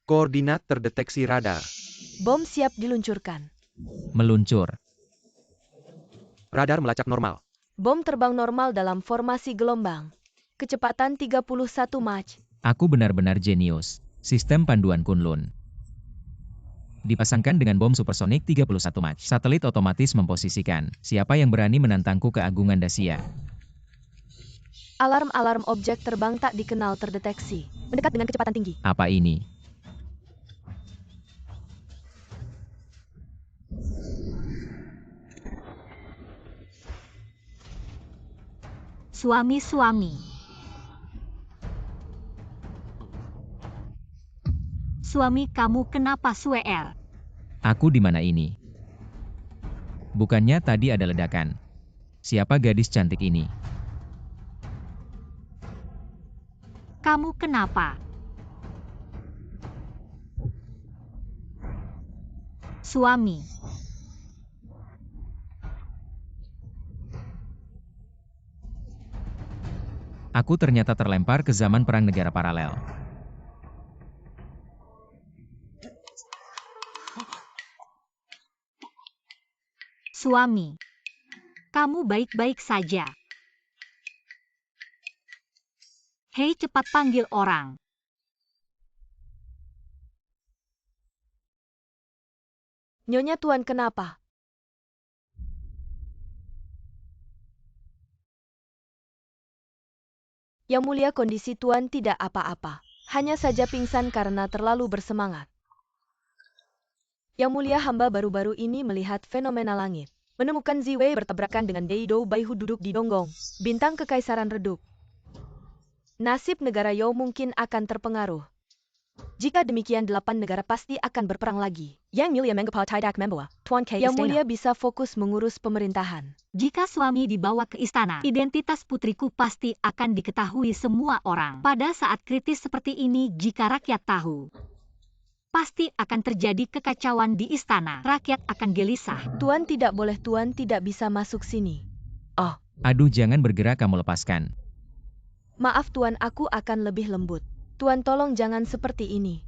Koordinat terdeteksi radar. Bom siap diluncurkan. Meluncur. Radar melacak normal. Bom terbang normal dalam formasi gelombang. Kecepatan 31 Mach. Aku benar-benar jenius. Sistem panduan Kunlun dipasangkan dengan bom supersonik 31 Mach. Satelit otomatis memposisikan. Siapa yang berani menantangku keagungan Dacia? Alarm-alarm objek terbang tak dikenal terdeteksi. Mendekat dengan kecepatan tinggi. Apa ini? Suami-suami. Suami kamu kenapa suer? Aku di mana ini? Bukannya tadi ada ledakan. Siapa gadis cantik ini? Kamu kenapa? Suami. Aku ternyata terlempar ke zaman perang negara paralel. Suami. Kamu baik-baik saja. Hei, cepat panggil orang. Nyonya Tuan kenapa? Yang mulia kondisi Tuan tidak apa-apa. Hanya saja pingsan karena terlalu bersemangat. Yang mulia hamba baru-baru ini melihat fenomena langit. Menemukan Ziwei bertabrakan dengan Deido Baihu duduk di Donggong. Bintang kekaisaran redup. Nasib negara Yao mungkin akan terpengaruh. Jika demikian 8 negara pasti akan berperang lagi. Yang mulia mengapa tidak membawa Tuan ke istana? Yang mulia bisa fokus mengurus pemerintahan. Jika suami dibawa ke istana, identitas putriku pasti akan diketahui semua orang. Pada saat kritis seperti ini, jika rakyat tahu, pasti akan terjadi kekacauan di istana. Rakyat akan gelisah. Tuan tidak boleh, Tuan tidak bisa masuk sini. Oh, Aduh, jangan bergerak, kamu lepaskan. maaf Tuan, aku akan lebih lembut. Tuan tolong jangan seperti ini.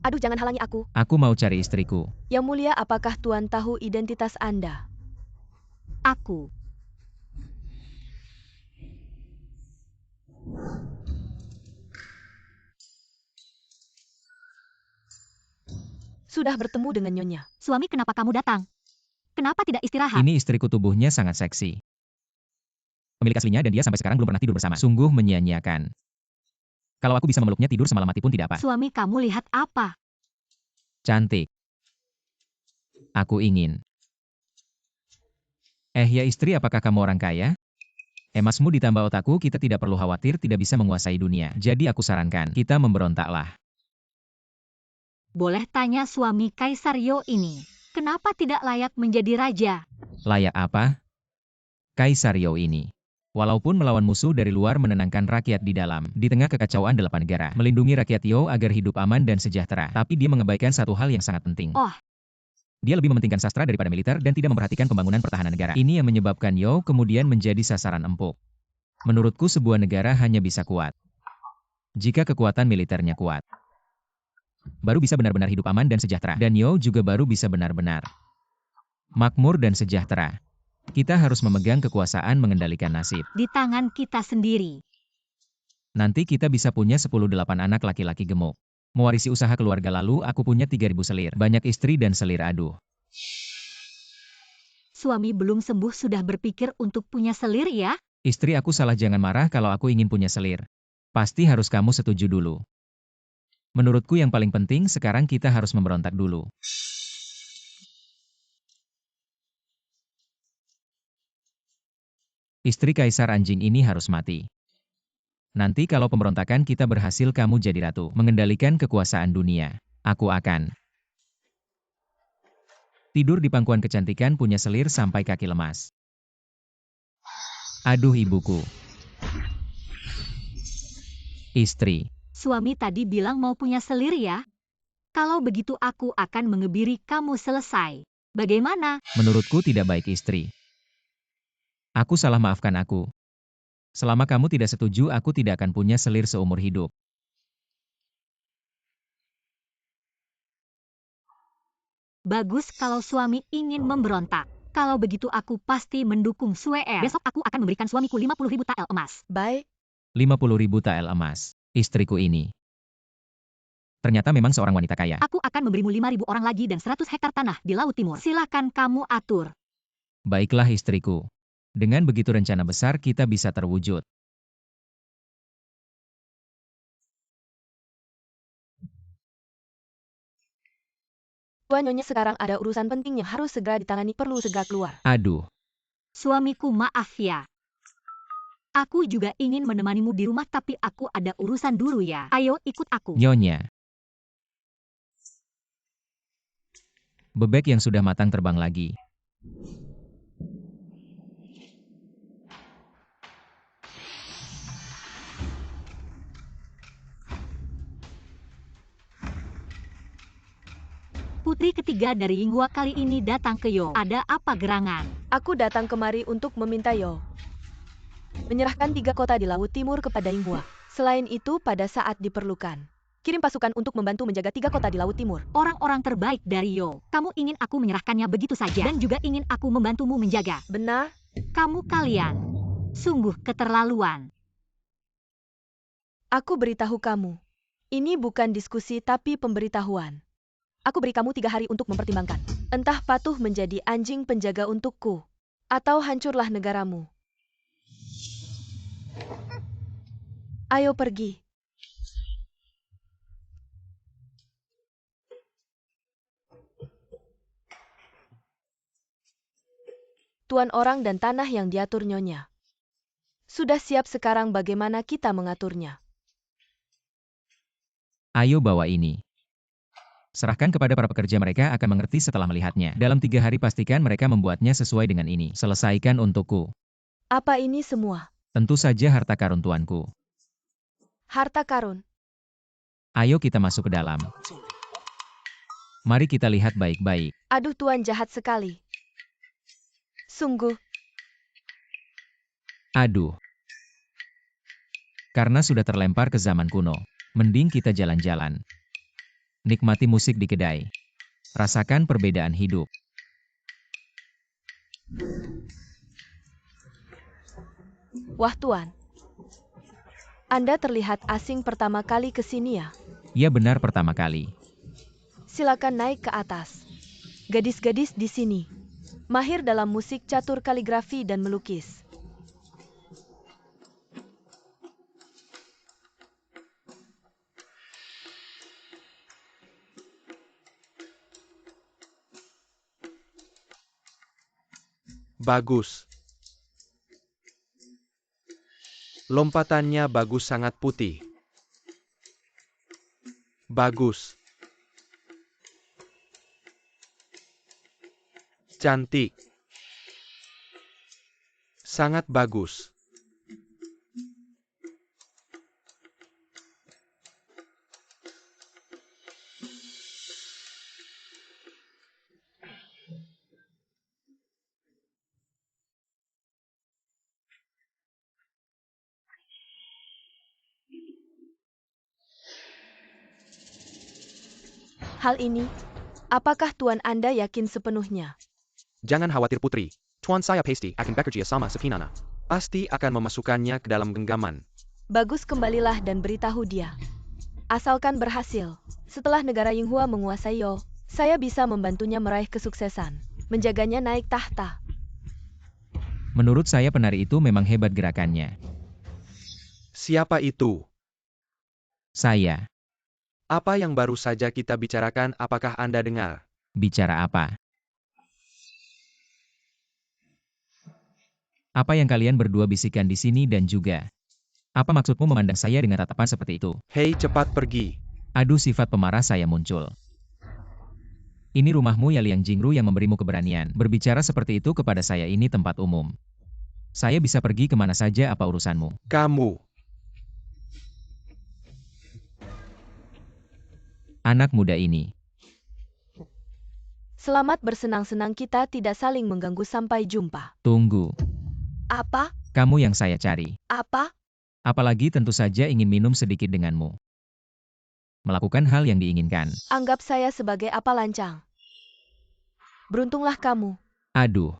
Aduh, jangan halangi aku. Aku mau cari istriku. Yang mulia, apakah Tuan tahu identitas Anda? Aku. Sudah bertemu dengan Nyonya. Suami, kenapa kamu datang? Kenapa tidak istirahat? Ini istriku, tubuhnya sangat seksi. Pemilik aslinya dan dia sampai sekarang belum pernah tidur bersama. Sungguh menyia-nyiakan. Kalau aku bisa memeluknya tidur semalam mati pun tidak apa. Suami, kamu lihat apa? Cantik. Aku ingin. Ya istri, apakah kamu orang kaya? Emasmu ditambah otakku, kita tidak perlu khawatir tidak bisa menguasai dunia. Jadi aku sarankan, kita memberontaklah. Boleh tanya suami Kaisar Yo ini, kenapa tidak layak menjadi raja? Layak apa? Kaisar Yao ini. Walaupun melawan musuh dari luar, menenangkan rakyat di dalam. Di tengah kekacauan 8 negara. Melindungi rakyat Yao agar hidup aman dan sejahtera. Tapi dia mengabaikan satu hal yang sangat penting. Oh. Dia lebih mementingkan sastra daripada militer dan tidak memperhatikan pembangunan pertahanan negara. Ini yang menyebabkan Yao kemudian menjadi sasaran empuk. Menurutku sebuah negara hanya bisa kuat jika kekuatan militernya kuat. Baru bisa benar-benar hidup aman dan sejahtera. Dan Yao juga baru bisa benar-benar makmur dan sejahtera. Kita harus memegang kekuasaan mengendalikan nasib. Di tangan kita sendiri. Nanti kita bisa punya 10-8 anak laki-laki gemuk. Mewarisi usaha keluarga, lalu aku punya 3.000 selir. Banyak istri dan selir, aduh. Suami belum sembuh sudah berpikir untuk punya selir ya? Istri aku salah, jangan marah kalau aku ingin punya selir. Pasti harus kamu setuju dulu. Menurutku yang paling penting sekarang kita harus memberontak dulu. Istri kaisar anjing ini harus mati. Nanti kalau pemberontakan kita berhasil, kamu jadi ratu, mengendalikan kekuasaan dunia. Aku akan tidur di pangkuan kecantikan, punya selir sampai kaki lemas. Aduh ibuku. Istri. Suami tadi bilang mau punya selir ya? Kalau begitu aku akan mengebiri kamu selesai. Bagaimana? Menurutku tidak baik, istri. Aku salah, maafkan aku. Selama kamu tidak setuju, aku tidak akan punya selir seumur hidup. Bagus kalau suami ingin memberontak. Kalau begitu aku pasti mendukung Sueer. Besok aku akan memberikan suamiku 50.000 tael emas. Baik, 50.000 tael emas. Istriku ini. Ternyata memang seorang wanita kaya. Aku akan memberimu 5.000 orang lagi dan 100 hektar tanah di Laut Timur. Silakan kamu atur. Baiklah istriku. Dengan begitu rencana besar kita bisa terwujud. Tuan Nyonya sekarang ada urusan penting yang harus segera ditangani, perlu segera keluar. Aduh, Suamiku maaf ya. Aku juga ingin menemanimu di rumah tapi aku ada urusan dulu ya. Ayo ikut aku. Nyonya. Bebek yang sudah matang terbang lagi. Putri ketiga dari Yinghua kali ini datang ke Yo. Ada apa gerangan? Aku datang kemari untuk meminta Yo menyerahkan 3 kota di Laut Timur kepada Yinghua. Selain itu, pada saat diperlukan, kirim pasukan untuk membantu menjaga 3 kota di Laut Timur. Orang-orang terbaik dari Yo. Kamu ingin aku menyerahkannya begitu saja dan juga ingin aku membantumu menjaga. Benar? Kamu kalian sungguh keterlaluan. Aku beritahu kamu. Ini bukan diskusi tapi pemberitahuan. Aku beri kamu 3 hari untuk mempertimbangkan. Entah patuh menjadi anjing penjaga untukku, atau hancurlah negaramu. Ayo pergi. Tuan orang dan tanah yang diatur Nyonya. Sudah siap sekarang bagaimana kita mengaturnya? Ayo bawa ini. Serahkan kepada para pekerja, mereka akan mengerti setelah melihatnya. Dalam 3 hari pastikan mereka membuatnya sesuai dengan ini. Selesaikan untukku. Apa ini semua? Tentu saja harta karun tuanku. Harta karun. Ayo kita masuk ke dalam. Mari kita lihat baik-baik. Aduh, Tuan jahat sekali. Sungguh. Aduh. Karena sudah terlempar ke zaman kuno, mending kita jalan-jalan. Nikmati musik di kedai. Rasakan perbedaan hidup. Wah Tuan. Anda terlihat asing pertama kali ke sini ya? Ya benar, pertama kali. Silakan naik ke atas. Gadis-gadis di sini mahir dalam musik catur, kaligrafi, dan melukis. Bagus. Lompatannya bagus, sangat putih. Bagus. Cantik. Sangat bagus. Hal ini, apakah Tuan Anda yakin sepenuhnya? Jangan khawatir Putri. Tuan saya pasti akan bekerja sama sepinana. Pasti akan memasukkannya ke dalam genggaman. Bagus, kembalilah dan beritahu dia. Asalkan berhasil, setelah negara Yinghua menguasai Yo, saya bisa membantunya meraih kesuksesan, menjaganya naik tahta. Menurut saya penari itu memang hebat gerakannya. Siapa itu? Saya. Apa yang baru saja kita bicarakan, apakah Anda dengar? Bicara apa? Apa yang kalian berdua bisikan di sini dan juga? Apa maksudmu memandang saya dengan tatapan seperti itu? Hei, cepat pergi. Aduh, sifat pemarah saya muncul. Ini rumahmu ya, Liang Jingru, yang memberimu keberanian. Berbicara seperti itu kepada saya, ini tempat umum. Saya bisa pergi kemana saja, apa urusanmu? Kamu. Anak muda ini. Selamat bersenang-senang, kita tidak saling mengganggu, sampai jumpa. Tunggu. Apa? Kamu yang saya cari. Apa? Apalagi tentu saja ingin minum sedikit denganmu. Melakukan hal yang diinginkan. Anggap saya sebagai apa, lancang? Beruntunglah kamu. Aduh.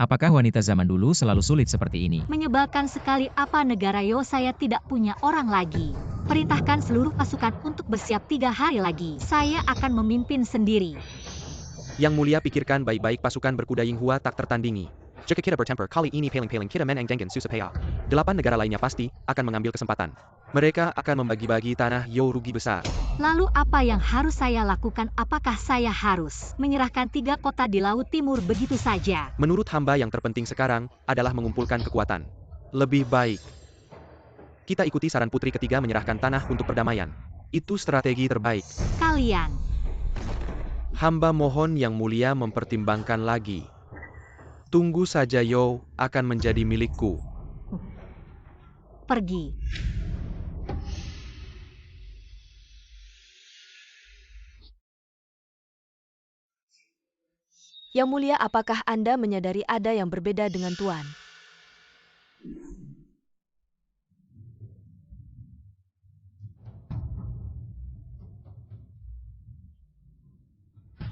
Apakah wanita zaman dulu selalu sulit seperti ini? Menyebalkan sekali apa negara Yo saya tidak punya orang lagi. Perintahkan seluruh pasukan untuk bersiap 3 hari lagi. Saya akan memimpin sendiri. Yang Mulia pikirkan baik-baik, pasukan berkuda Yinghua tak tertandingi. Jika kita bertempur kali ini paling-paling kita menang dengan susah payah. 8 negara lainnya pasti akan mengambil kesempatan. Mereka akan membagi-bagi tanah Yo rugi besar. Lalu apa yang harus saya lakukan? Apakah saya harus menyerahkan 3 kota di Laut Timur begitu saja? Menurut hamba yang terpenting sekarang adalah mengumpulkan kekuatan. Lebih baik kita ikuti saran putri ketiga menyerahkan tanah untuk perdamaian. Itu strategi terbaik. Kalian, Hamba mohon Yang Mulia mempertimbangkan lagi. Tunggu saja, Yo akan menjadi milikku. pergi. Yang Mulia, apakah Anda menyadari ada yang berbeda dengan Tuan?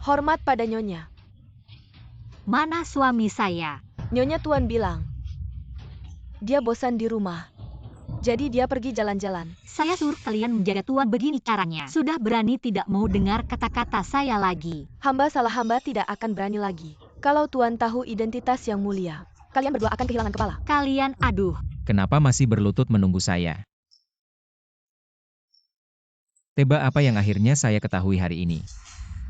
Hormat pada Nyonya. Mana suami saya? Nyonya, Tuan bilang dia bosan di rumah. Jadi dia pergi jalan-jalan. Saya suruh kalian menjaga Tuan, begini caranya. Sudah berani tidak mau dengar kata-kata saya lagi. Hamba salah, hamba tidak akan berani lagi. Kalau Tuan tahu identitas Yang Mulia, kalian berdua akan kehilangan kepala. Kalian, aduh. Kenapa masih berlutut menunggu saya? Teba apa yang akhirnya saya ketahui hari ini?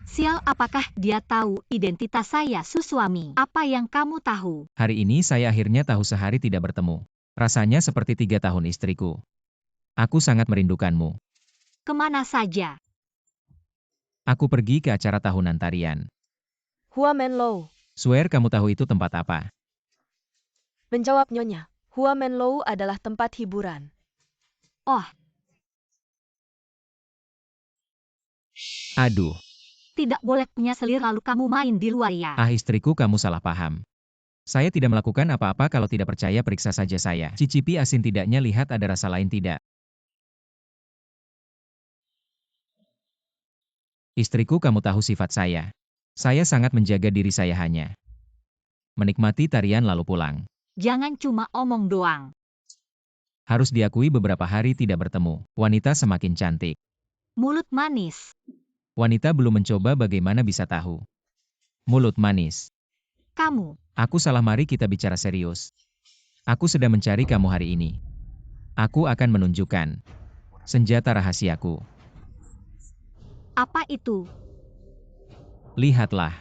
Sial, apakah dia tahu identitas saya, Susuami? Apa yang kamu tahu? Hari ini saya akhirnya tahu sehari tidak bertemu. Rasanya seperti 3 tahun istriku. Aku sangat merindukanmu. Kemana saja? Aku pergi ke acara tahunan tarian. Hua Menlou. Swear kamu tahu itu tempat apa? Menjawab Nyonya, Hua Menlou adalah tempat hiburan. Oh, Aduh. tidak boleh punya selir lalu kamu main di luar ya. Ah, istriku, kamu salah paham. Saya tidak melakukan apa-apa. Kalau tidak percaya periksa saja saya. Cicipi asin tidaknya, lihat ada rasa lain tidak. Istriku, kamu tahu sifat saya. Saya sangat menjaga diri, saya hanya menikmati tarian lalu pulang. Jangan cuma omong doang. Harus diakui beberapa hari tidak bertemu. Wanita semakin cantik. Mulut manis. Wanita belum mencoba bagaimana bisa tahu. Mulut manis. Kamu. Aku salah, mari kita bicara serius. Aku sedang mencari kamu hari ini. Aku akan menunjukkan senjata rahasiaku. Apa itu? Lihatlah.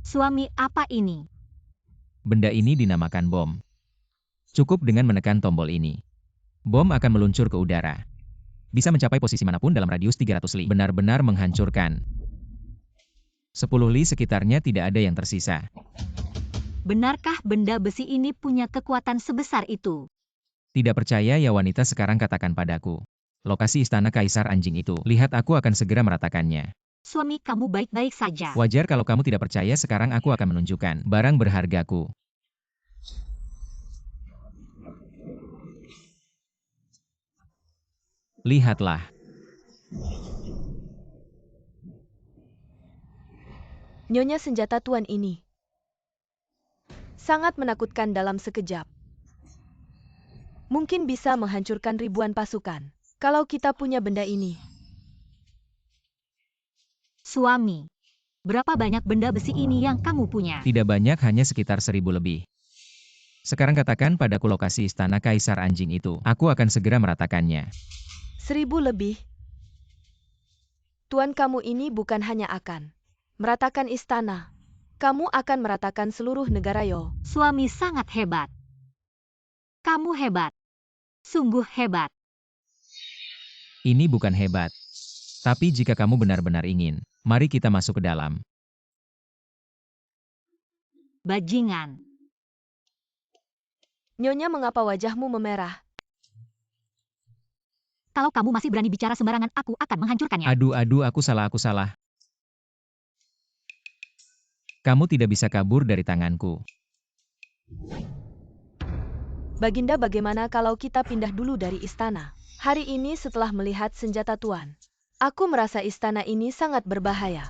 Suami, apa ini? Benda ini dinamakan bom. Cukup dengan menekan tombol ini. Bom akan meluncur ke udara. Bisa mencapai posisi manapun dalam radius 300 li. Benar-benar menghancurkan. 10 li sekitarnya tidak ada yang tersisa. Benarkah benda besi ini punya kekuatan sebesar itu? Tidak percaya ya wanita, sekarang katakan padaku. Lokasi istana Kaisar Anjing itu. Lihat, aku akan segera meratakannya. Suami, kamu baik-baik saja. Wajar kalau kamu tidak percaya, sekarang aku akan menunjukkan barang berhargaku. Lihatlah. Nyonya, senjata Tuan ini sangat menakutkan dalam sekejap. Mungkin bisa menghancurkan ribuan pasukan. Kalau kita punya benda ini. Suami, berapa banyak benda besi ini yang kamu punya? Tidak banyak, hanya sekitar 1000 lebih. Sekarang katakan padaku lokasi istana Kaisar Anjing itu. Aku akan segera meratakannya. 1000 lebih. Tuan, kamu ini bukan hanya akan meratakan istana. Kamu akan meratakan seluruh negara Yo. Suami sangat hebat. Kamu hebat. Sungguh hebat. Ini bukan hebat. Tapi jika kamu benar-benar ingin, mari kita masuk ke dalam. Bajingan. Nyonya, mengapa wajahmu memerah? Kalau kamu masih berani bicara sembarangan, aku akan menghancurkannya. Aduh, aku salah. Kamu tidak bisa kabur dari tanganku. Baginda, bagaimana kalau kita pindah dulu dari istana? Hari ini setelah melihat senjata Tuan, aku merasa istana ini sangat berbahaya.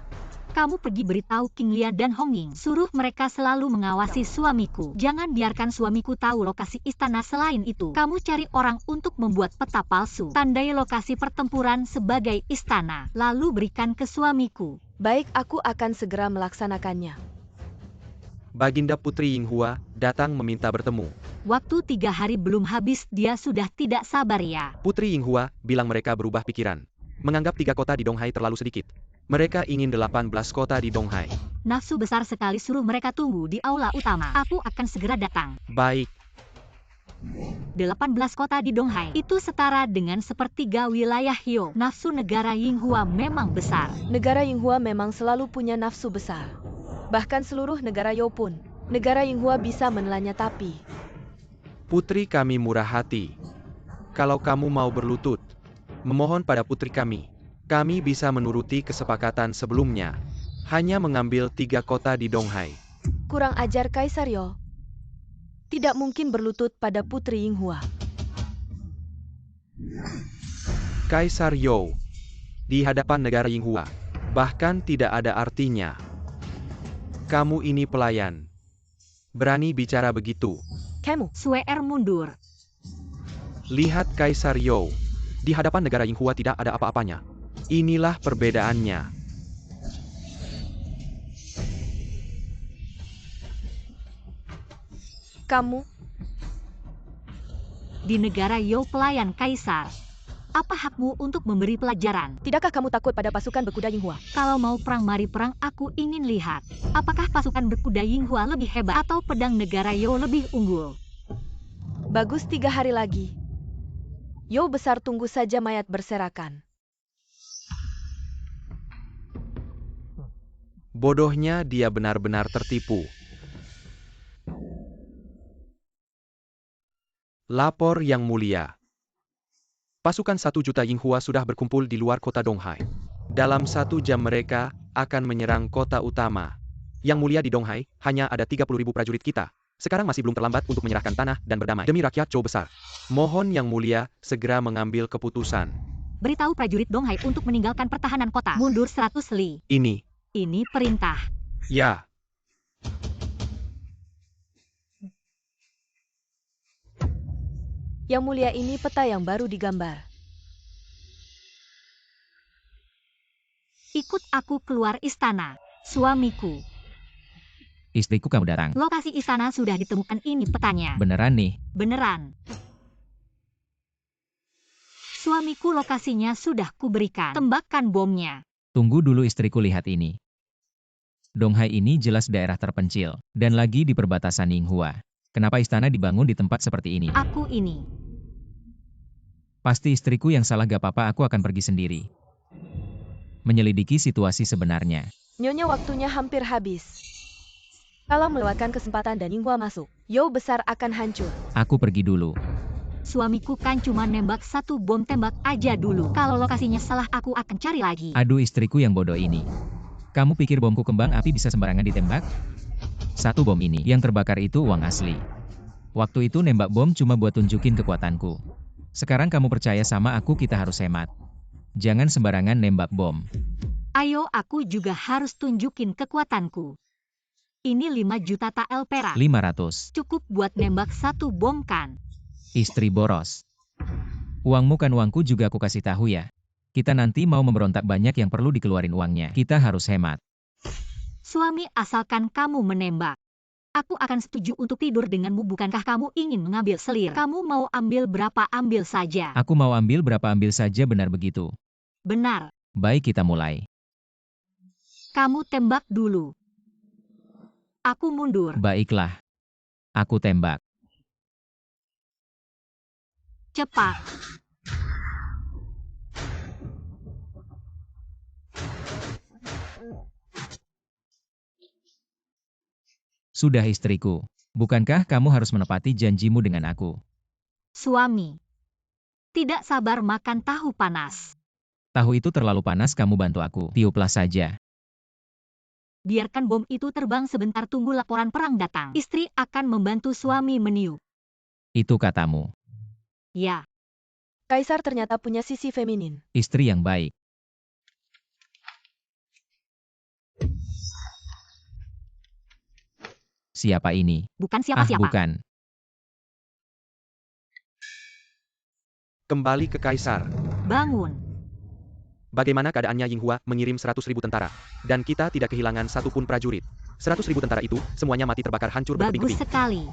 Kamu pergi beritahu King Lia dan Hong Ying. Suruh mereka selalu mengawasi suamiku. Jangan biarkan suamiku tahu lokasi istana. Selain itu, kamu cari orang untuk membuat peta palsu. Tandai lokasi pertempuran sebagai istana. Lalu berikan ke suamiku. Baik, aku akan segera melaksanakannya. Baginda Putri Yinghua datang meminta bertemu. Waktu 3 hari belum habis, dia sudah tidak sabar ya. Putri Yinghua bilang mereka berubah pikiran. Menganggap 3 kota di Donghai terlalu sedikit. Mereka ingin 18 kota di Donghai. Nafsu besar sekali, suruh mereka tunggu di aula utama. Aku akan segera datang. Baik. 18 kota di Donghai. Itu setara dengan sepertiga wilayah Hyo. Nafsu negara Yinghua memang besar. Negara Yinghua memang selalu punya nafsu besar. Bahkan seluruh negara Yo pun. Negara Yinghua bisa menelannya tapi. Putri kami murah hati. Kalau kamu mau berlutut, memohon pada putri kami bisa menuruti kesepakatan sebelumnya. Hanya mengambil 3 kota di Donghai. Kurang ajar Kaisar Yo. Tidak mungkin berlutut pada Putri Yinghua. Kaisar Yo, di hadapan negara Yinghua, bahkan tidak ada artinya. Kamu ini pelayan. Berani bicara begitu. Kamu. Suer mundur. Lihat Kaisar Yo. Di hadapan negara Yinghua tidak ada apa-apanya. Inilah perbedaannya. Kamu. Di negara Yo pelayan Kaisar. Apa hakmu untuk memberi pelajaran? Tidakkah kamu takut pada pasukan berkuda Yinghua? Kalau mau perang, mari perang. Aku ingin lihat. Apakah pasukan berkuda Yinghua lebih hebat atau pedang negara Yo lebih unggul? Bagus, 3 hari lagi. Yo besar, tunggu saja mayat berserakan. Bodohnya dia benar-benar tertipu. Lapor Yang Mulia. Pasukan 1 juta Yinghua sudah berkumpul di luar kota Donghai. Dalam 1 jam mereka akan menyerang kota utama. Yang Mulia, di Donghai hanya ada 30.000 prajurit kita. Sekarang masih belum terlambat untuk menyerahkan tanah dan berdamai demi rakyat Zhou besar. Mohon Yang Mulia segera mengambil keputusan. Beritahu prajurit Donghai untuk meninggalkan pertahanan kota. Mundur 100 li. Ini perintah. Ya. Yang Mulia, ini peta yang baru digambar. Ikut aku keluar istana. Suamiku. Istriku, kamu datang. Lokasi istana sudah ditemukan, ini petanya. Beneran nih? Beneran. Suamiku, lokasinya sudah kuberikan. Tembakkan bomnya. Tunggu dulu, istriku, lihat ini. Donghai ini jelas daerah terpencil, dan lagi di perbatasan Yinghua. Kenapa istana dibangun di tempat seperti ini? Aku ini. Pasti istriku yang salah, gak apa-apa, aku akan pergi sendiri. Menyelidiki situasi sebenarnya. Nyonya, waktunya hampir habis. Kalau melewatkan kesempatan dan Yinghua masuk, Yo besar akan hancur. Aku pergi dulu. Suamiku kan cuma nembak 1 bom, tembak aja dulu. Kalau lokasinya salah, aku akan cari lagi. Aduh, istriku yang bodoh ini. Kamu pikir bomku kembang api bisa sembarangan ditembak? 1 bom ini yang terbakar itu uang asli. Waktu itu nembak bom cuma buat tunjukin kekuatanku. Sekarang kamu percaya sama aku, kita harus hemat. Jangan sembarangan nembak bom. Ayo, aku juga harus tunjukin kekuatanku. Ini 5 juta tael perak. 500. Cukup buat nembak 1 bom kan? Istri boros. Uangmu kan uangku juga, aku kasih tahu ya. Kita nanti mau memberontak, banyak yang perlu dikeluarin uangnya. Kita harus hemat. Suami, asalkan kamu menembak. Aku akan setuju untuk tidur denganmu. Bukankah kamu ingin mengambil selir? Kamu mau ambil berapa, ambil saja. Aku mau ambil berapa, ambil saja, benar begitu? Benar. Baik, kita mulai. Kamu tembak dulu. Aku mundur. Baiklah. Aku tembak. Cepat. Sudah, istriku. Bukankah kamu harus menepati janjimu dengan aku? Suami. Tidak sabar makan tahu panas. Tahu itu terlalu panas, kamu bantu aku. Tiuplah saja. Biarkan bom itu terbang sebentar, tunggu laporan perang datang. Istri akan membantu suami meniup. Itu katamu. Ya, Kaisar ternyata punya sisi feminin. Istri yang baik. Siapa ini? bukan Ah, siapa-siapa. bukan. Kembali ke Kaisar. Bangun. Bagaimana keadaannya Yinghua mengirim 100.000 tentara. Dan kita tidak kehilangan satupun prajurit. 100.000 tentara itu, semuanya mati terbakar hancur Bagus berkeping-keping. sekali.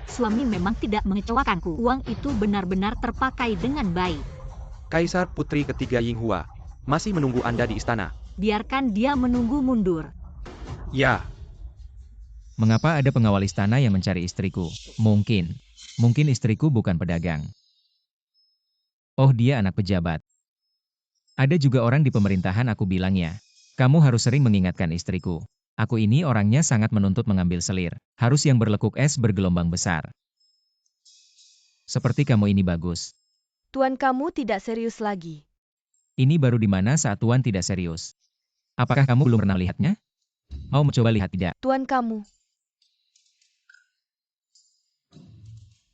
Suami memang tidak mengecewakanku. Uang itu benar-benar terpakai dengan baik. Kaisar putri ketiga Yinghua. Masih menunggu Anda di istana. Biarkan dia menunggu mundur. Ya. Mengapa ada pengawal istana yang mencari istriku? Mungkin istriku bukan pedagang. Oh, dia anak pejabat. Ada juga orang di pemerintahan, aku bilangnya. Kamu harus sering mengingatkan istriku. Aku ini orangnya sangat menuntut mengambil selir. Harus yang berlekuk es bergelombang besar. Seperti kamu ini bagus. Tuan kamu tidak serius lagi. Ini baru di mana saat Tuan tidak serius. Apakah kamu belum pernah lihatnya? Mau mencoba lihat tidak? Tuan kamu.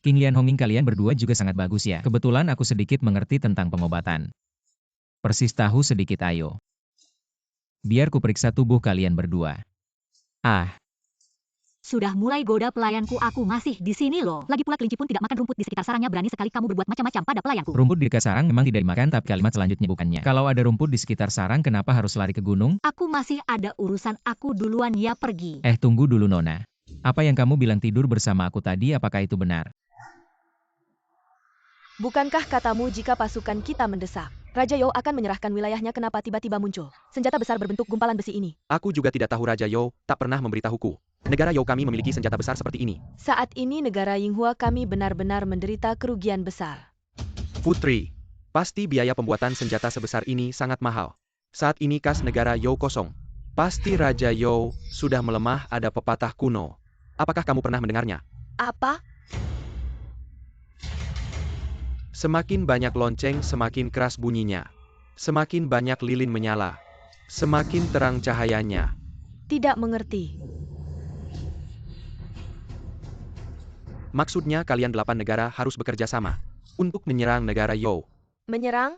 King Lian Honging, kalian berdua juga sangat bagus ya. Kebetulan aku sedikit mengerti tentang pengobatan. Persis tahu sedikit, ayo. Biar ku periksa tubuh kalian berdua. Ah, Sudah mulai goda pelayanku, aku masih di sini loh. Lagi pula kelinci pun tidak makan rumput di sekitar sarangnya. Berani sekali kamu berbuat macam-macam pada pelayanku. rumput di dekat sarang memang tidak dimakan, tapi kalimat selanjutnya bukannya. Kalau ada rumput di sekitar sarang, kenapa harus lari ke gunung? Aku masih ada urusan, aku duluan ya pergi. Tunggu dulu Nona. Apa yang kamu bilang tidur bersama aku tadi, apakah itu benar? Bukankah katamu jika pasukan kita mendesak, Raja You akan menyerahkan wilayahnya? Kenapa tiba-tiba muncul senjata besar berbentuk gumpalan besi ini? Aku juga tidak tahu. Raja You tak pernah memberitahuku. Negara You kami memiliki senjata besar seperti ini. Saat ini negara Yinghua kami benar-benar menderita kerugian besar. Putri, pasti biaya pembuatan senjata sebesar ini sangat mahal. Saat ini kas negara You kosong. Pasti Raja You sudah melemah. Ada pepatah kuno. Apakah kamu pernah mendengarnya? Apa? Semakin banyak lonceng, semakin keras bunyinya. Semakin banyak lilin menyala, semakin terang cahayanya. Tidak mengerti. Maksudnya kalian 8 negara harus bekerja sama untuk menyerang negara You. Menyerang?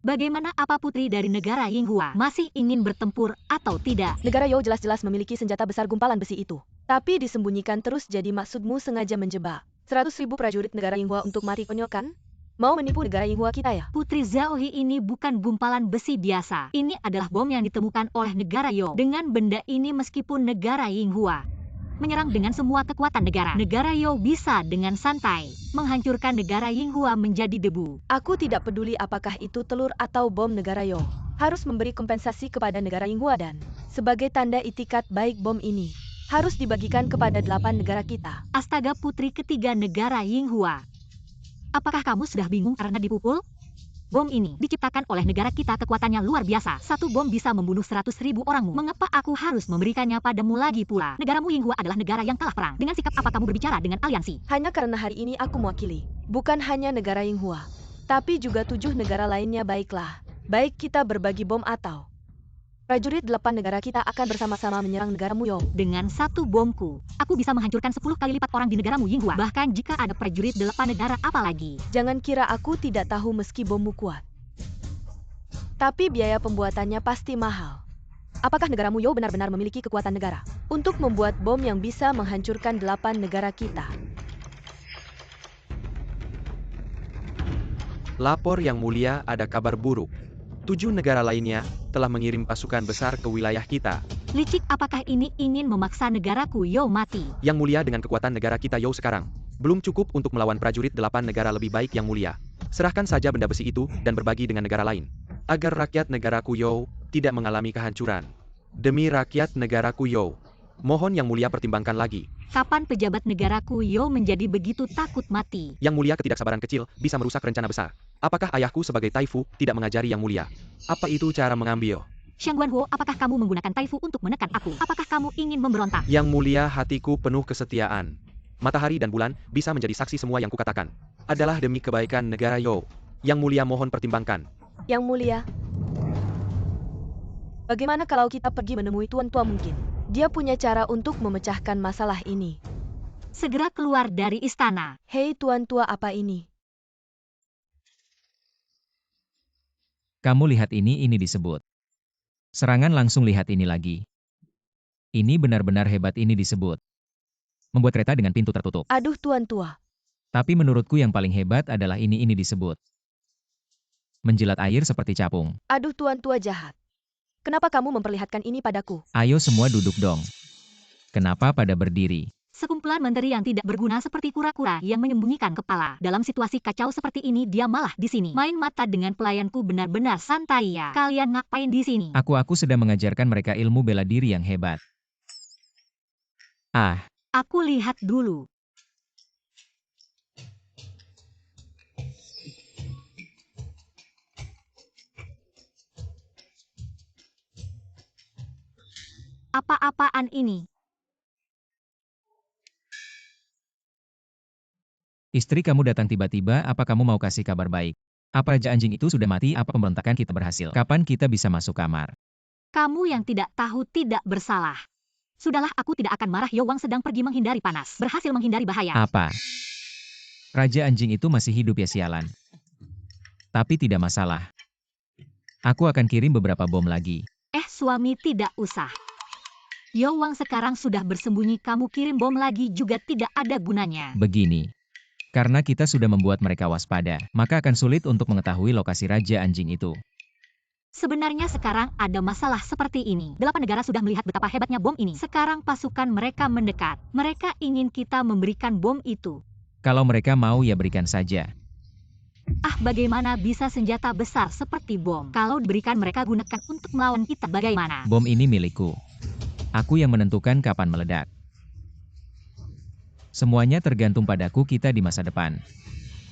Bagaimana, apa putri dari negara Yinghua masih ingin bertempur atau tidak? Negara You jelas-jelas memiliki senjata besar gumpalan besi itu. Tapi disembunyikan terus, jadi maksudmu sengaja menjebak 100.000 prajurit negara Yinghua untuk mati konyol kan? Mau menipu negara Yinghua kita ya? Putri Zhaohi, ini bukan gumpalan besi biasa. Ini adalah bom yang ditemukan oleh negara You. Dengan benda ini, meskipun negara Yinghua menyerang dengan semua kekuatan negara You bisa dengan santai menghancurkan negara Yinghua menjadi debu. Aku tidak peduli apakah itu telur atau bom, negara You harus memberi kompensasi kepada negara Yinghua, dan sebagai tanda itikat baik bom ini harus dibagikan kepada 8 negara kita. Astaga, putri ketiga negara Yinghua. Apakah kamu sudah bingung karena dipukul? Bom ini diciptakan oleh negara kita, kekuatannya luar biasa. Satu bom bisa membunuh 100.000 orangmu. Mengapa aku harus memberikannya padamu lagi pula? Negaramu Yinghua adalah negara yang kalah perang. Dengan sikap apa kamu berbicara dengan aliansi? Hanya karena hari ini aku mewakili bukan hanya negara Yinghua, tapi juga 7 negara lainnya. Baiklah, baik kita berbagi bom atau prajurit 8 negara kita akan bersama-sama menyerang negaramu You. Dengan satu bomku, aku bisa menghancurkan 10 kali lipat orang di negaramu Yinghua. Bahkan jika ada prajurit 8 negara, apalagi. Jangan kira aku tidak tahu meski bommu kuat. Tapi biaya pembuatannya pasti mahal. Apakah negaramu You benar-benar memiliki kekuatan negara untuk membuat bom yang bisa menghancurkan 8 negara kita? Lapor Yang Mulia, ada kabar buruk. 7 negara lainnya telah mengirim pasukan besar ke wilayah kita. Licik, apakah ini ingin memaksa negaraku You mati? Yang Mulia, dengan kekuatan negara kita You sekarang, belum cukup untuk melawan prajurit 8 negara lebih baik. Yang Mulia, serahkan saja benda besi itu dan berbagi dengan negara lain, agar rakyat negaraku You tidak mengalami kehancuran. Demi rakyat negaraku You, mohon Yang Mulia pertimbangkan lagi. Kapan pejabat negaraku You menjadi begitu takut mati? Yang Mulia, ketidaksabaran kecil bisa merusak rencana besar. Apakah ayahku sebagai Taifu tidak mengajari Yang Mulia? Apa itu cara mengambil? Xiang Guanhuo, apakah kamu menggunakan Taifu untuk menekan aku? Apakah kamu ingin memberontak? Yang Mulia, hatiku penuh kesetiaan. Matahari dan bulan bisa menjadi saksi, semua yang kukatakan adalah demi kebaikan negara You. Yang Mulia, mohon pertimbangkan. Yang Mulia, bagaimana kalau kita pergi menemui tuan tua mungkin? Dia punya cara untuk memecahkan masalah ini. Segera keluar dari istana. Hei Tuan Tua, apa ini? Kamu lihat ini disebut. Serangan langsung, lihat ini lagi. Ini benar-benar hebat, ini disebut. Membuat kereta dengan pintu tertutup. Aduh Tuan Tua. Tapi menurutku yang paling hebat adalah ini disebut. Menjilat air seperti capung. Aduh Tuan Tua jahat. Kenapa kamu memperlihatkan ini padaku? Ayo semua duduk dong. Kenapa pada berdiri? Sekumpulan menteri yang tidak berguna seperti kura-kura yang menyembunyikan kepala. Dalam situasi kacau seperti ini dia malah di sini. Main mata dengan pelayanku, benar-benar santai ya. Kalian ngapain di sini? Aku sedang mengajarkan mereka ilmu bela diri yang hebat. Ah, Aku lihat dulu. Apa-apaan ini? istri kamu datang tiba-tiba, apa kamu mau kasih kabar baik? Apa raja anjing itu sudah mati? Apa pemberontakan kita berhasil? Kapan kita bisa masuk kamar? Kamu yang tidak tahu tidak bersalah. Sudahlah, aku tidak akan marah. Yowang sedang pergi menghindari panas. Berhasil menghindari bahaya. Apa? Raja anjing itu masih hidup ya, sialan. Tapi tidak masalah. Aku akan kirim beberapa bom lagi. Suami, tidak usah. Yowang sekarang sudah bersembunyi, kamu kirim bom lagi juga tidak ada gunanya. Begini. Karena kita sudah membuat mereka waspada, maka akan sulit untuk mengetahui lokasi raja anjing itu. Sebenarnya sekarang ada masalah seperti ini. 8 negara sudah melihat betapa hebatnya bom ini. Sekarang pasukan mereka mendekat. Mereka ingin kita memberikan bom itu. Kalau mereka mau ya berikan saja. Bagaimana bisa senjata besar seperti bom? Kalau diberikan mereka gunakan untuk melawan kita, bagaimana? Bom ini milikku. Aku yang menentukan kapan meledak. Semuanya tergantung padaku, kita di masa depan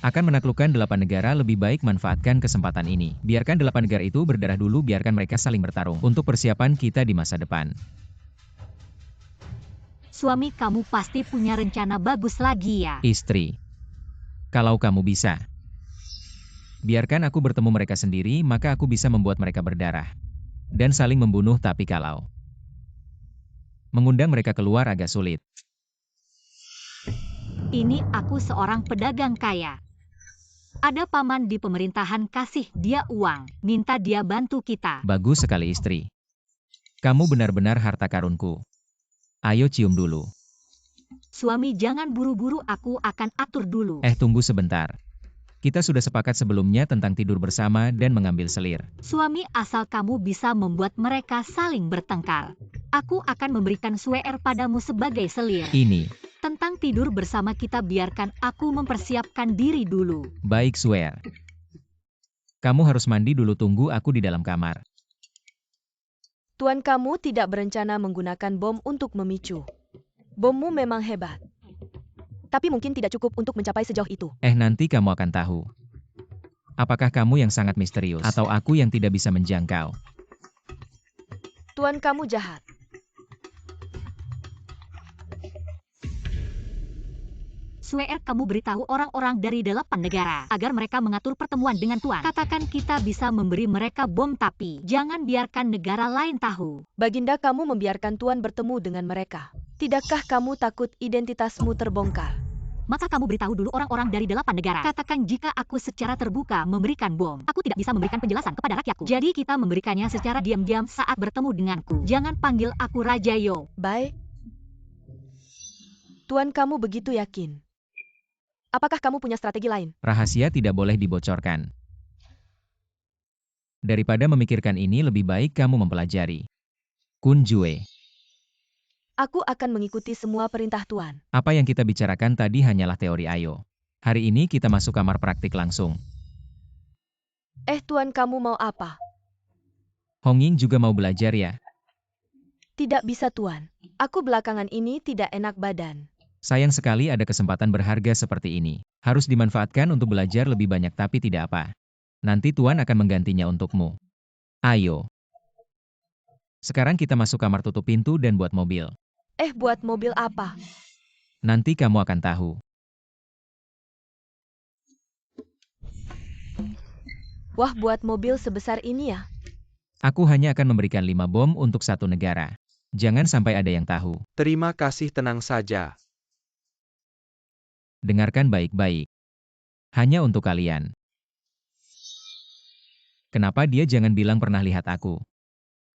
akan menaklukkan 8 negara, lebih baik manfaatkan kesempatan ini. Biarkan 8 negara itu berdarah dulu, biarkan mereka saling bertarung untuk persiapan kita di masa depan. Suami, kamu pasti punya rencana bagus lagi ya? Istri, kalau kamu bisa, biarkan aku bertemu mereka sendiri, maka aku bisa membuat mereka berdarah dan saling membunuh. Tapi kalau mengundang mereka keluar agak sulit. Ini aku seorang pedagang kaya. Ada paman di pemerintahan, kasih dia uang, minta dia bantu kita. Bagus sekali istri. Kamu benar-benar harta karunku. Ayo cium dulu. Suami, jangan buru-buru, aku akan atur dulu. Tunggu sebentar. Kita sudah sepakat sebelumnya tentang tidur bersama dan mengambil selir. Suami, asal kamu bisa membuat mereka saling bertengkar, aku akan memberikan swear padamu sebagai selir. Ini. Tentang tidur bersama kita biarkan aku mempersiapkan diri dulu. Baik, swear. Kamu harus mandi dulu, tunggu aku di dalam kamar. Tuan, kamu tidak berencana menggunakan bom untuk memicu. Bommu memang hebat. Tapi mungkin tidak cukup untuk mencapai sejauh itu. Nanti kamu akan tahu. Apakah kamu yang sangat misterius atau aku yang tidak bisa menjangkau? Tuan, kamu jahat. Swear, kamu beritahu orang-orang dari 8 negara agar mereka mengatur pertemuan dengan Tuan. Katakan kita bisa memberi mereka bom, tapi jangan biarkan negara lain tahu. Baginda, kamu membiarkan Tuan bertemu dengan mereka. Tidakkah kamu takut identitasmu terbongkar? Maka kamu beritahu dulu orang-orang dari 8 negara. Katakan jika aku secara terbuka memberikan bom, aku tidak bisa memberikan penjelasan kepada rakyatku. Jadi kita memberikannya secara diam-diam saat bertemu denganku. Jangan panggil aku Raja Yo. Baik. Tuan, kamu begitu yakin? Apakah kamu punya strategi lain? Rahasia tidak boleh dibocorkan. Daripada memikirkan ini, lebih baik kamu mempelajari Kun Jue. Aku akan mengikuti semua perintah Tuan. Apa yang kita bicarakan tadi hanyalah teori. Ayo. Hari ini kita masuk kamar praktik langsung. Tuan, kamu mau apa? Hong Ying juga mau belajar ya? Tidak bisa Tuan. Aku belakangan ini tidak enak badan. Sayang sekali ada kesempatan berharga seperti ini. Harus dimanfaatkan untuk belajar lebih banyak, tapi tidak apa. Nanti Tuan akan menggantinya untukmu. Ayo. Sekarang kita masuk kamar, tutup pintu dan buat mobil. Buat mobil apa? Nanti kamu akan tahu. Wah, buat mobil sebesar ini ya? Aku hanya akan memberikan 5 bom untuk 1 negara. Jangan sampai ada yang tahu. Terima kasih, tenang saja. Dengarkan baik-baik. Hanya untuk kalian. Kenapa dia jangan bilang pernah lihat aku?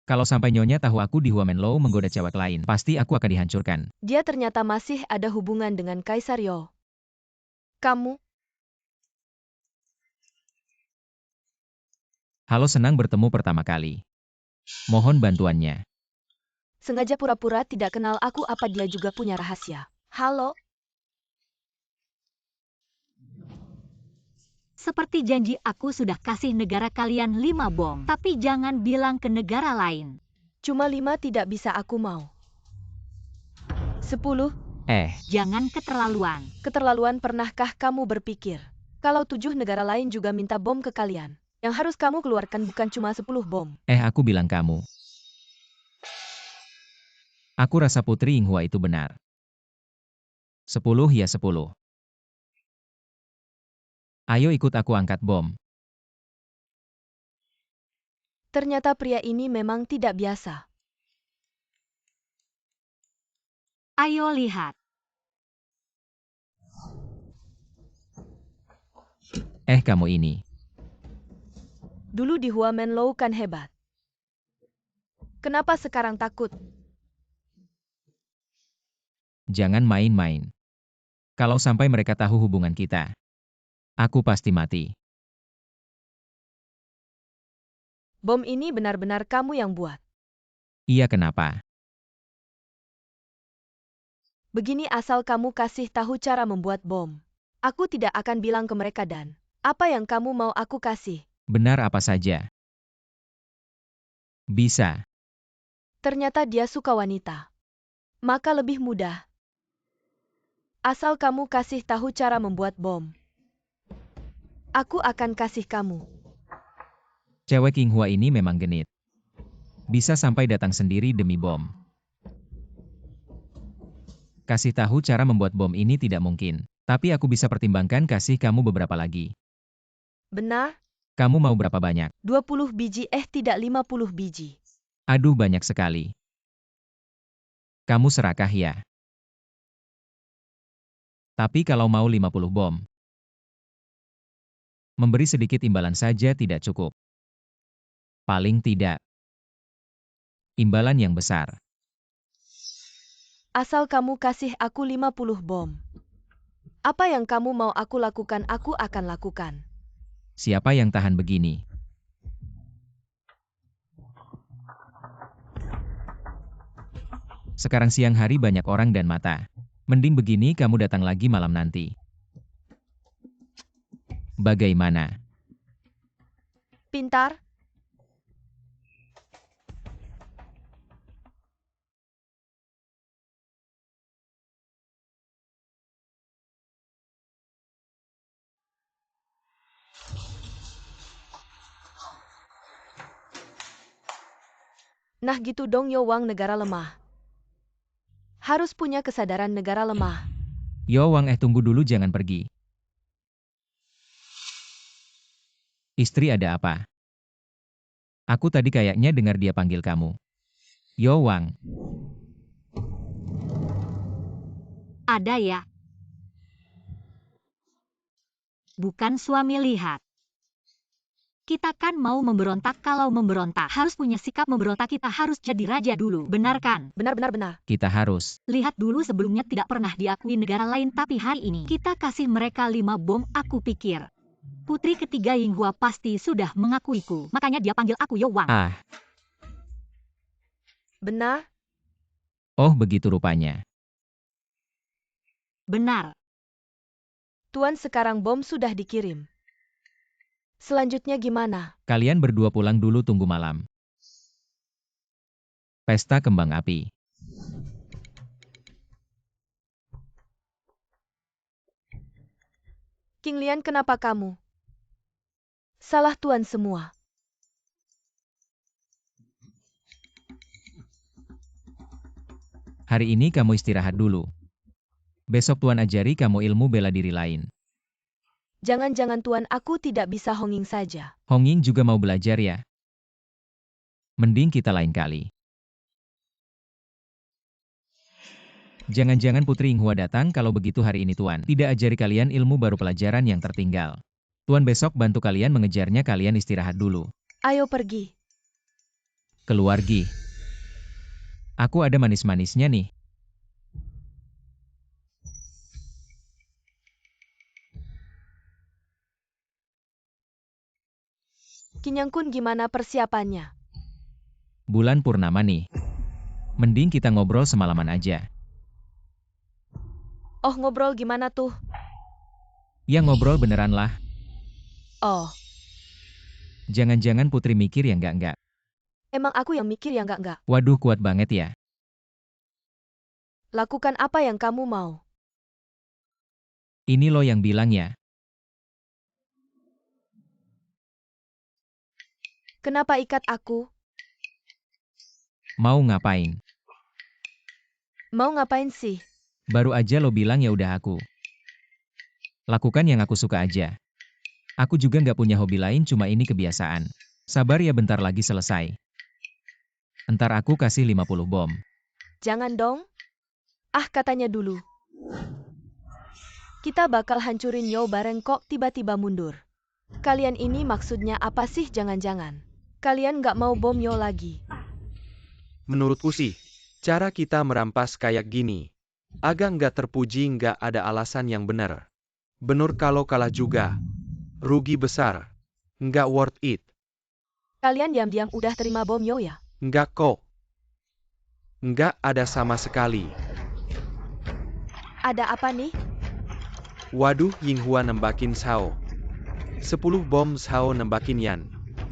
Kalau sampai Nyonya tahu aku di Huamenlo menggoda cewek lain, pasti aku akan dihancurkan. Dia ternyata masih ada hubungan dengan Kaisar Yo. Kamu, Halo, senang bertemu pertama kali. Mohon bantuannya. sengaja pura-pura tidak kenal aku apa dia juga punya rahasia. Halo, Seperti janji aku sudah kasih negara kalian 5 bom. Tapi jangan bilang ke negara lain. cuma 5 tidak bisa aku mau. 10, Jangan keterlaluan. keterlaluan pernahkah kamu berpikir? Kalau 7 negara lain juga minta bom ke kalian. Yang harus kamu keluarkan bukan cuma 10 bom. Aku bilang kamu. Aku rasa Putri Yinghua itu benar. 10 ya 10. Ayo ikut aku angkat bom. Ternyata pria ini memang tidak biasa. Ayo lihat. Kamu ini. Dulu di Huamenlo kan hebat. Kenapa sekarang takut? Jangan main-main. Kalau sampai mereka tahu hubungan kita, aku pasti mati. Bom ini benar-benar kamu yang buat. Iya, kenapa? Begini, asal kamu kasih tahu cara membuat bom. Aku tidak akan bilang ke mereka dan apa yang kamu mau aku kasih. Benar apa saja. Bisa. Ternyata dia suka wanita. Maka lebih mudah. Asal kamu kasih tahu cara membuat bom. Aku akan kasih kamu. Cewek Yinghua ini memang genit. Bisa sampai datang sendiri demi bom. Kasih tahu cara membuat bom ini tidak mungkin. Tapi aku bisa pertimbangkan kasih kamu beberapa lagi. Benar? Kamu mau berapa banyak? 20 biji tidak 50 biji. Aduh, banyak sekali. Kamu serakah ya? Tapi kalau mau 50 bom. Memberi sedikit imbalan saja tidak cukup. Paling tidak. Imbalan yang besar. Asal kamu kasih aku 50 bom. Apa yang kamu mau aku lakukan, aku akan lakukan. Siapa yang tahan begini? Sekarang siang hari banyak orang dan mata. Mending begini kamu datang lagi malam nanti. Bagaimana? Pintar? Nah gitu dong Yo Wang, negara lemah. Harus punya kesadaran negara lemah. Yo Wang, tunggu dulu, jangan pergi. Istri, ada apa? Aku tadi kayaknya dengar dia panggil kamu. Yo Wang. Ada ya? Bukan suami, lihat. Kita kan mau memberontak, kalau memberontak harus punya sikap memberontak, kita harus jadi raja dulu, benar kan? Benar. Kita harus. Lihat dulu, sebelumnya tidak pernah diakui negara lain, tapi hari ini kita kasih mereka 5 bom. Aku pikir putri ketiga Yinghua pasti sudah mengakuiku, makanya dia panggil aku Yo Wang. Benar? Oh, begitu rupanya. Benar. Tuan, sekarang bom sudah dikirim. Selanjutnya gimana? Kalian berdua pulang dulu, tunggu malam. Pesta kembang api. King Lian, kenapa kamu? Salah tuan semua. Hari ini kamu istirahat dulu. Besok tuan ajari kamu ilmu bela diri lain. Jangan-jangan tuan, aku tidak bisa Honging saja. Honging juga mau belajar ya? Mending kita lain kali. Jangan-jangan Putri Yinghua datang kalau begitu hari ini Tuan. Tidak ajari kalian ilmu baru pelajaran yang tertinggal. Tuan besok bantu kalian mengejarnya, kalian istirahat dulu. Ayo pergi. Keluar Gi. Aku ada manis-manisnya nih. Kinyangkun gimana persiapannya? Bulan purnama nih. Mending kita ngobrol semalaman aja. Oh ngobrol gimana tuh? Ya ngobrol beneran lah. Oh, Jangan-jangan Putri mikir yang enggak-enggak. emang aku yang mikir ya enggak. Waduh kuat banget ya. Lakukan apa yang kamu mau. Ini lo yang bilang ya. Kenapa ikat aku? Mau ngapain? Mau ngapain sih? Baru aja lo bilang ya udah aku. Lakukan yang aku suka aja. Aku juga nggak punya hobi lain, cuma ini kebiasaan. Sabar ya, bentar lagi selesai. Entar aku kasih 50 bom. Jangan dong. Ah katanya dulu. Kita bakal hancurin Yo bareng kok tiba-tiba mundur. Kalian ini maksudnya apa sih jangan-jangan? Kalian nggak mau bom Yo lagi? Menurutku sih, cara kita merampas kayak gini. Agak nggak terpuji, nggak ada alasan yang benar. Bener kalau kalah juga. Rugi besar. Nggak worth it. Kalian diam-diam udah terima bom Yo ya? Nggak kok. Nggak ada sama sekali. Ada apa nih? Waduh, Yinghua nembakin Shao. 10 bom Shao nembakin Yan.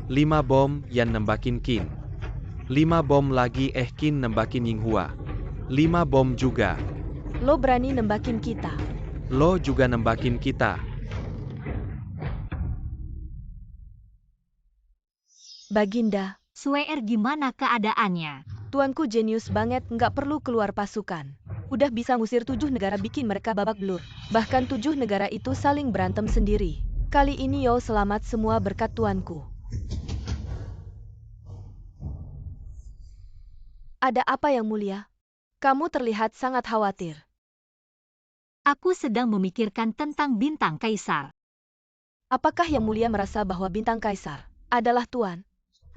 5 bom Yan nembakin Qin. 5 bom lagi Qin nembakin Yinghua. 5 bom juga. Lo berani nembakin kita. Lo juga nembakin kita. Baginda, Sueer gimana keadaannya? tuanku jenius banget, nggak perlu keluar pasukan. Udah bisa ngusir 7 negara, bikin mereka babak belur. Bahkan 7 negara itu saling berantem sendiri. Kali ini Yo selamat semua berkat tuanku. Ada apa yang mulia? Kamu terlihat sangat khawatir. Aku sedang memikirkan tentang bintang kaisar. Apakah yang mulia merasa bahwa bintang kaisar adalah tuan?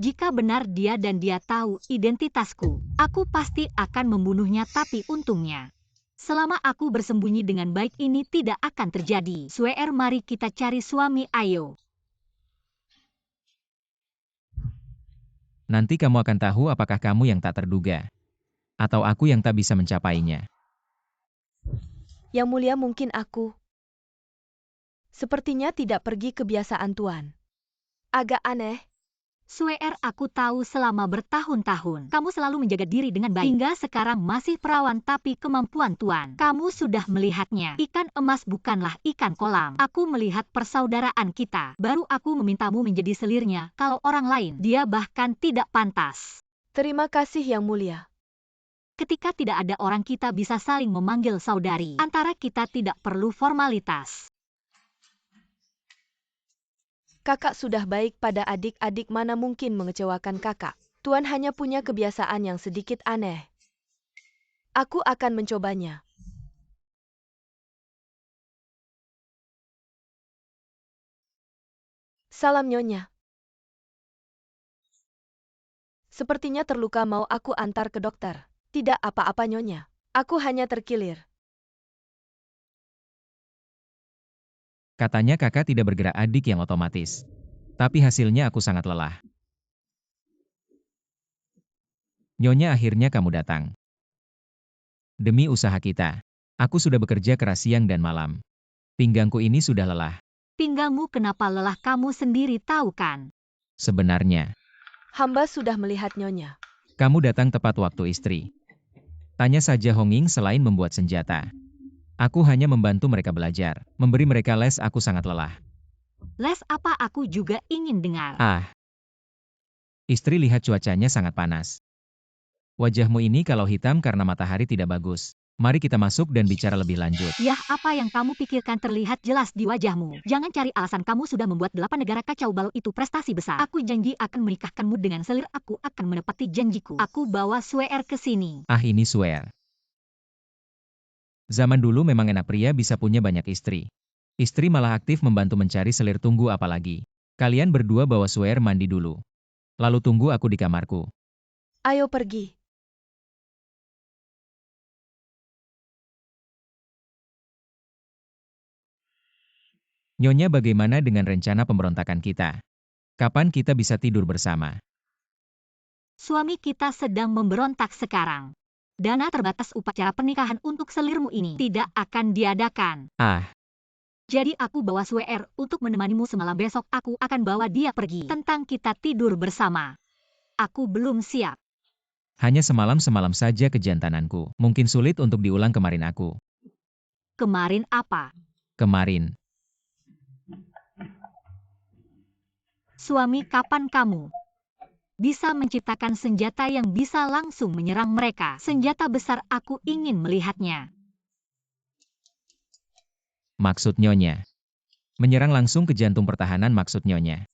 Jika benar dia dan dia tahu identitasku, aku pasti akan membunuhnya, tapi untungnya, selama aku bersembunyi dengan baik, ini tidak akan terjadi. Sueer, mari kita cari suami, ayo. Nanti kamu akan tahu apakah kamu yang tak terduga. Atau aku yang tak bisa mencapainya. Yang mulia mungkin aku. Sepertinya tidak pergi kebiasaan tuan. Agak aneh. Sueer, aku tahu selama bertahun-tahun kamu selalu menjaga diri dengan baik. Hingga sekarang masih perawan, tapi kemampuan tuan, kamu sudah melihatnya. Ikan emas bukanlah ikan kolam. Aku melihat persaudaraan kita. Baru aku memintamu menjadi selirnya. Kalau orang lain, dia bahkan tidak pantas. Terima kasih yang mulia. Ketika tidak ada orang, kita bisa saling memanggil saudari. Antara kita tidak perlu formalitas. Kakak sudah baik pada adik-adik, mana mungkin mengecewakan kakak. Tuan hanya punya kebiasaan yang sedikit aneh. Aku akan mencobanya. Salam Nyonya. Sepertinya terluka, mau aku antar ke dokter? Tidak apa-apa Nyonya. Aku hanya terkilir. Katanya kakak tidak bergerak adik yang otomatis. Tapi hasilnya aku sangat lelah. Nyonya, akhirnya kamu datang. Demi usaha kita. Aku sudah bekerja keras siang dan malam. Pinggangku ini sudah lelah. Pinggangmu kenapa lelah, kamu sendiri tahu kan? Sebenarnya, Hamba sudah melihat Nyonya. kamu datang tepat waktu istri. Tanya saja Honging, selain membuat senjata. Aku hanya membantu mereka belajar, memberi mereka les. Aku sangat lelah. Les apa? Aku juga ingin dengar. Ah. Istri, lihat cuacanya sangat panas. Wajahmu ini kalau hitam karena matahari tidak bagus. Mari kita masuk dan bicara lebih lanjut. Yah, apa yang kamu pikirkan terlihat jelas di wajahmu. Jangan cari alasan, kamu sudah membuat 8 negara kacau balau, itu prestasi besar. Aku janji akan menikahkanmu dengan selir, aku akan menepati janjiku. Aku bawa Sueer ke sini. Ah, ini Sueer. Zaman dulu memang enak pria bisa punya banyak istri. Istri malah aktif membantu mencari selir, tunggu apalagi. Kalian berdua bawa Suer mandi dulu. Lalu tunggu aku di kamarku. Ayo pergi. Nyonya, bagaimana dengan rencana pemberontakan kita? Kapan kita bisa tidur bersama? Suami kita sedang memberontak sekarang. Dana terbatas upacara pernikahan untuk selirmu ini tidak akan diadakan. Ah, Jadi aku bawa Suer untuk menemanimu semalam. Besok aku akan bawa dia pergi. Tentang kita tidur bersama. Aku belum siap. hanya semalam-semalam saja kejantananku. Mungkin sulit untuk diulang kemarin aku. Kemarin apa? Kemarin. Suami, kapan kamu bisa menciptakan senjata yang bisa langsung menyerang mereka? Senjata besar, aku ingin melihatnya. Maksud Nyonya. Menyerang langsung ke jantung pertahanan maksud Nyonya.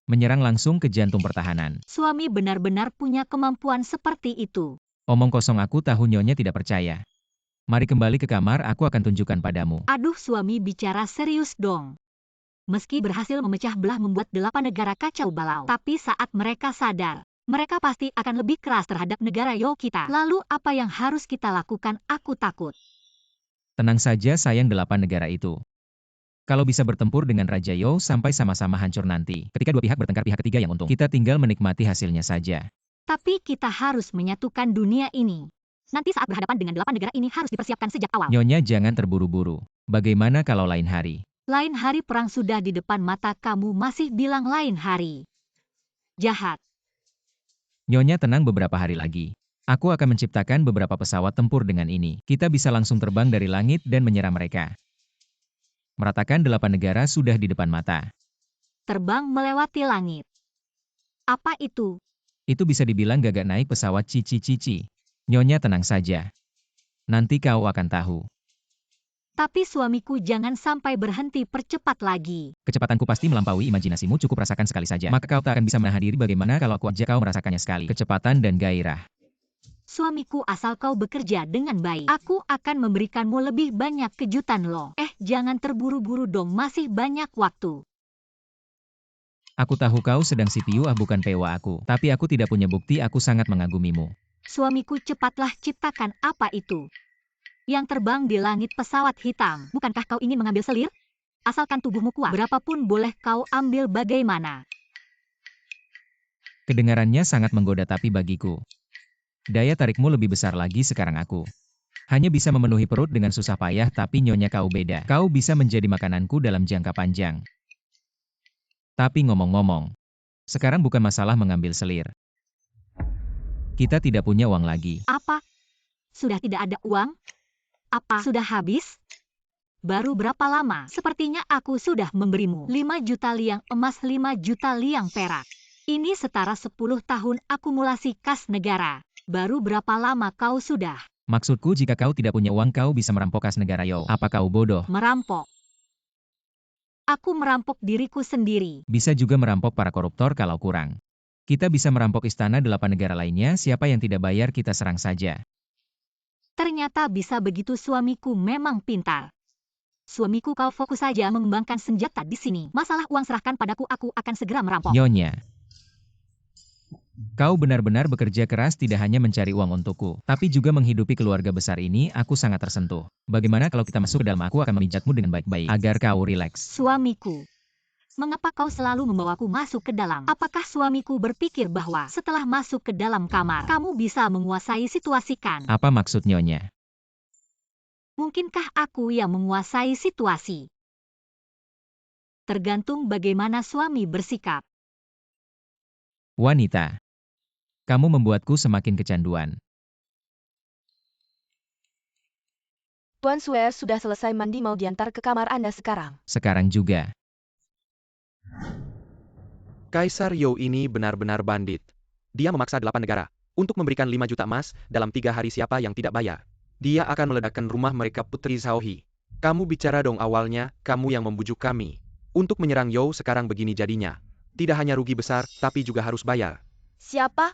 Menyerang langsung ke jantung pertahanan. Suami benar-benar punya kemampuan seperti itu. Omong kosong, aku tahu Nyonya tidak percaya. Mari kembali ke kamar, aku akan tunjukkan padamu. Aduh, suami bicara serius dong. Meski berhasil memecah belah membuat 8 negara kacau balau, tapi saat mereka sadar, mereka pasti akan lebih keras terhadap negara Yo kita. Lalu apa yang harus kita lakukan? Aku takut. Tenang saja sayang, 8 negara itu. Kalau bisa bertempur dengan Raja Yo sampai sama-sama hancur nanti. Ketika dua pihak bertengkar, pihak ketiga yang untung. Kita tinggal menikmati hasilnya saja. Tapi kita harus menyatukan dunia ini. Nanti saat berhadapan dengan 8 negara ini harus dipersiapkan sejak awal. Nyonya jangan terburu-buru. Bagaimana kalau lain hari? Lain hari, perang sudah di depan mata, kamu masih bilang lain hari. Jahat. Nyonya tenang, beberapa hari lagi. Aku akan menciptakan beberapa pesawat tempur dengan ini. Kita bisa langsung terbang dari langit dan menyerang mereka. Meratakan 8 negara sudah di depan mata. Terbang melewati langit. Apa itu? Itu bisa dibilang gagak naik pesawat cici-cici. Nyonya tenang saja. Nanti kau akan tahu. Tapi suamiku, jangan sampai berhenti, percepat lagi. Kecepatanku pasti melampaui imajinasimu, cukup rasakan sekali saja. Maka kau tak akan bisa menahan diri. Bagaimana kalau aku ajak kau merasakannya sekali? Kecepatan dan gairah. Suamiku, asal kau bekerja dengan baik, aku akan memberikanmu lebih banyak kejutan loh. Jangan terburu-buru dong, masih banyak waktu. Aku tahu kau sedang CPU, bukan pewa aku. Tapi aku tidak punya bukti, aku sangat mengagumimu. Suamiku, cepatlah ciptakan apa itu. Yang terbang di langit, pesawat hitam. Bukankah kau ingin mengambil selir? Asalkan tubuhmu kuat, berapapun boleh kau ambil. Bagaimana? Kedengarannya sangat menggoda, tapi bagiku, daya tarikmu lebih besar lagi sekarang. Aku hanya bisa memenuhi perut dengan susah payah, tapi Nyonya kau beda. Kau bisa menjadi makananku dalam jangka panjang. Tapi ngomong-ngomong, sekarang bukan masalah mengambil selir. Kita tidak punya uang lagi. Apa? Sudah tidak ada uang? Apa sudah habis? Baru berapa lama? Sepertinya aku sudah memberimu 5 juta liang emas, 5 juta liang perak. Ini setara 10 tahun akumulasi kas negara. Baru berapa lama kau sudah? Maksudku, jika kau tidak punya uang, kau bisa merampok kas negara Yo. Apa kau bodoh? Merampok? Aku merampok diriku sendiri. Bisa juga merampok para koruptor kalau kurang. Kita bisa merampok istana 8 negara lainnya, siapa yang tidak bayar kita serang saja. Ternyata bisa begitu, suamiku memang pintar. Suamiku, kau fokus saja mengembangkan senjata di sini. Masalah uang serahkan padaku, aku akan segera merampok. Nyonya, kau benar-benar bekerja keras, tidak hanya mencari uang untukku, tapi juga menghidupi keluarga besar ini. Aku sangat tersentuh. Bagaimana kalau kita masuk ke dalam? Aku akan memijatmu dengan baik-baik, agar kau rileks. Suamiku, mengapa kau selalu membawaku masuk ke dalam? Apakah suamiku berpikir bahwa setelah masuk ke dalam kamar, kamu bisa menguasai situasi kan? Apa maksud Nyonya? Mungkinkah aku yang menguasai situasi? Tergantung bagaimana suami bersikap. Wanita, kamu membuatku semakin kecanduan. Tuan Suer sudah selesai mandi, mau diantar ke kamar Anda sekarang. Sekarang juga. Kaisar Yo ini benar-benar bandit. Dia memaksa 8 negara untuk memberikan 5 juta emas dalam 3 hari. Siapa yang tidak bayar, dia akan meledakkan rumah mereka. Putri Shaohi, kamu bicara dong, awalnya kamu yang membujuk kami untuk menyerang Yo, sekarang begini jadinya. Tidak hanya rugi besar, tapi juga harus bayar. Siapa?